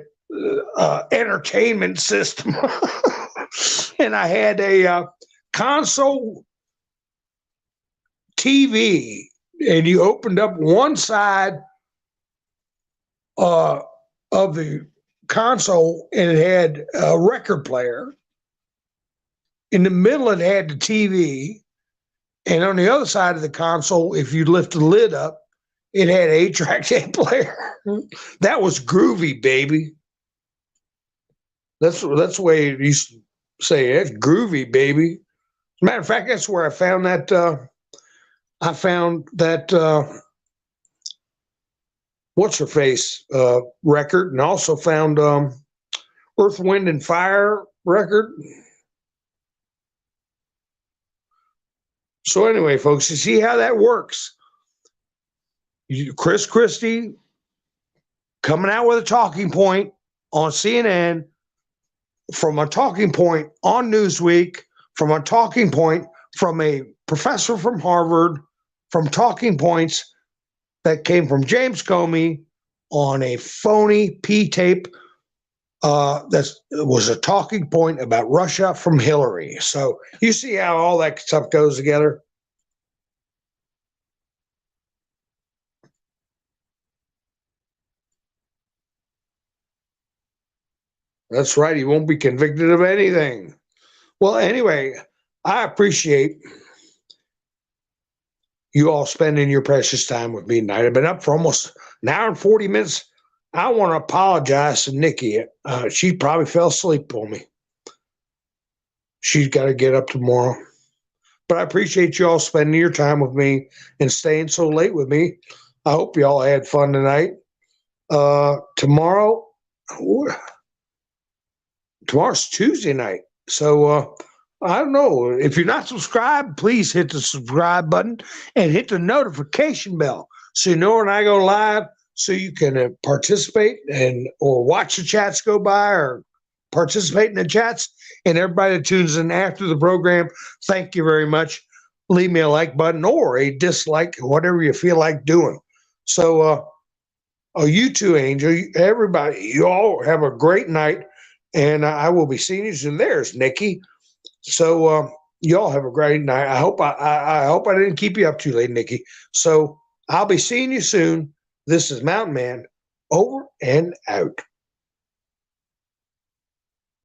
entertainment system. And I had a console TV, and you opened up one side of the console, and it had a record player. In the middle, it had the TV, and on the other side of the console, if you lift the lid up, it had an 8-track tape player. That was groovy, baby. That's the way it used to say it. Groovy, baby. As a matter of fact, that's where I found that. What's her face record, and also found Earth, Wind, and Fire record. So anyway, folks, you see how that works. Chris Christie coming out with a talking point on CNN, from a talking point on Newsweek, from a talking point from a professor from Harvard, from talking points that came from James Comey on a phony P-tape that was a talking point about Russia from Hillary. So you see how all that stuff goes together? That's right. He won't be convicted of anything. Well, anyway, I appreciate you all spending your precious time with me tonight. I've been up for almost an hour and 40 minutes. I want to apologize to Nikki. She probably fell asleep on me. She's got to get up tomorrow. But I appreciate you all spending your time with me and staying so late with me. I hope you all had fun tonight. Tomorrow's Tuesday night. So I don't know. If you're not subscribed, please hit the subscribe button and hit the notification bell so you know when I go live, so you can participate or watch the chats go by or participate in the chats. And everybody that tunes in after the program, thank you very much. Leave me a like button or a dislike, whatever you feel like doing. So you too, Angel, everybody, you all have a great night. And I will be seeing you soon. There's Nikki. So y'all have a great night. I hope I didn't keep you up too late, Nikki. So I'll be seeing you soon. This is Mountain Man, over and out.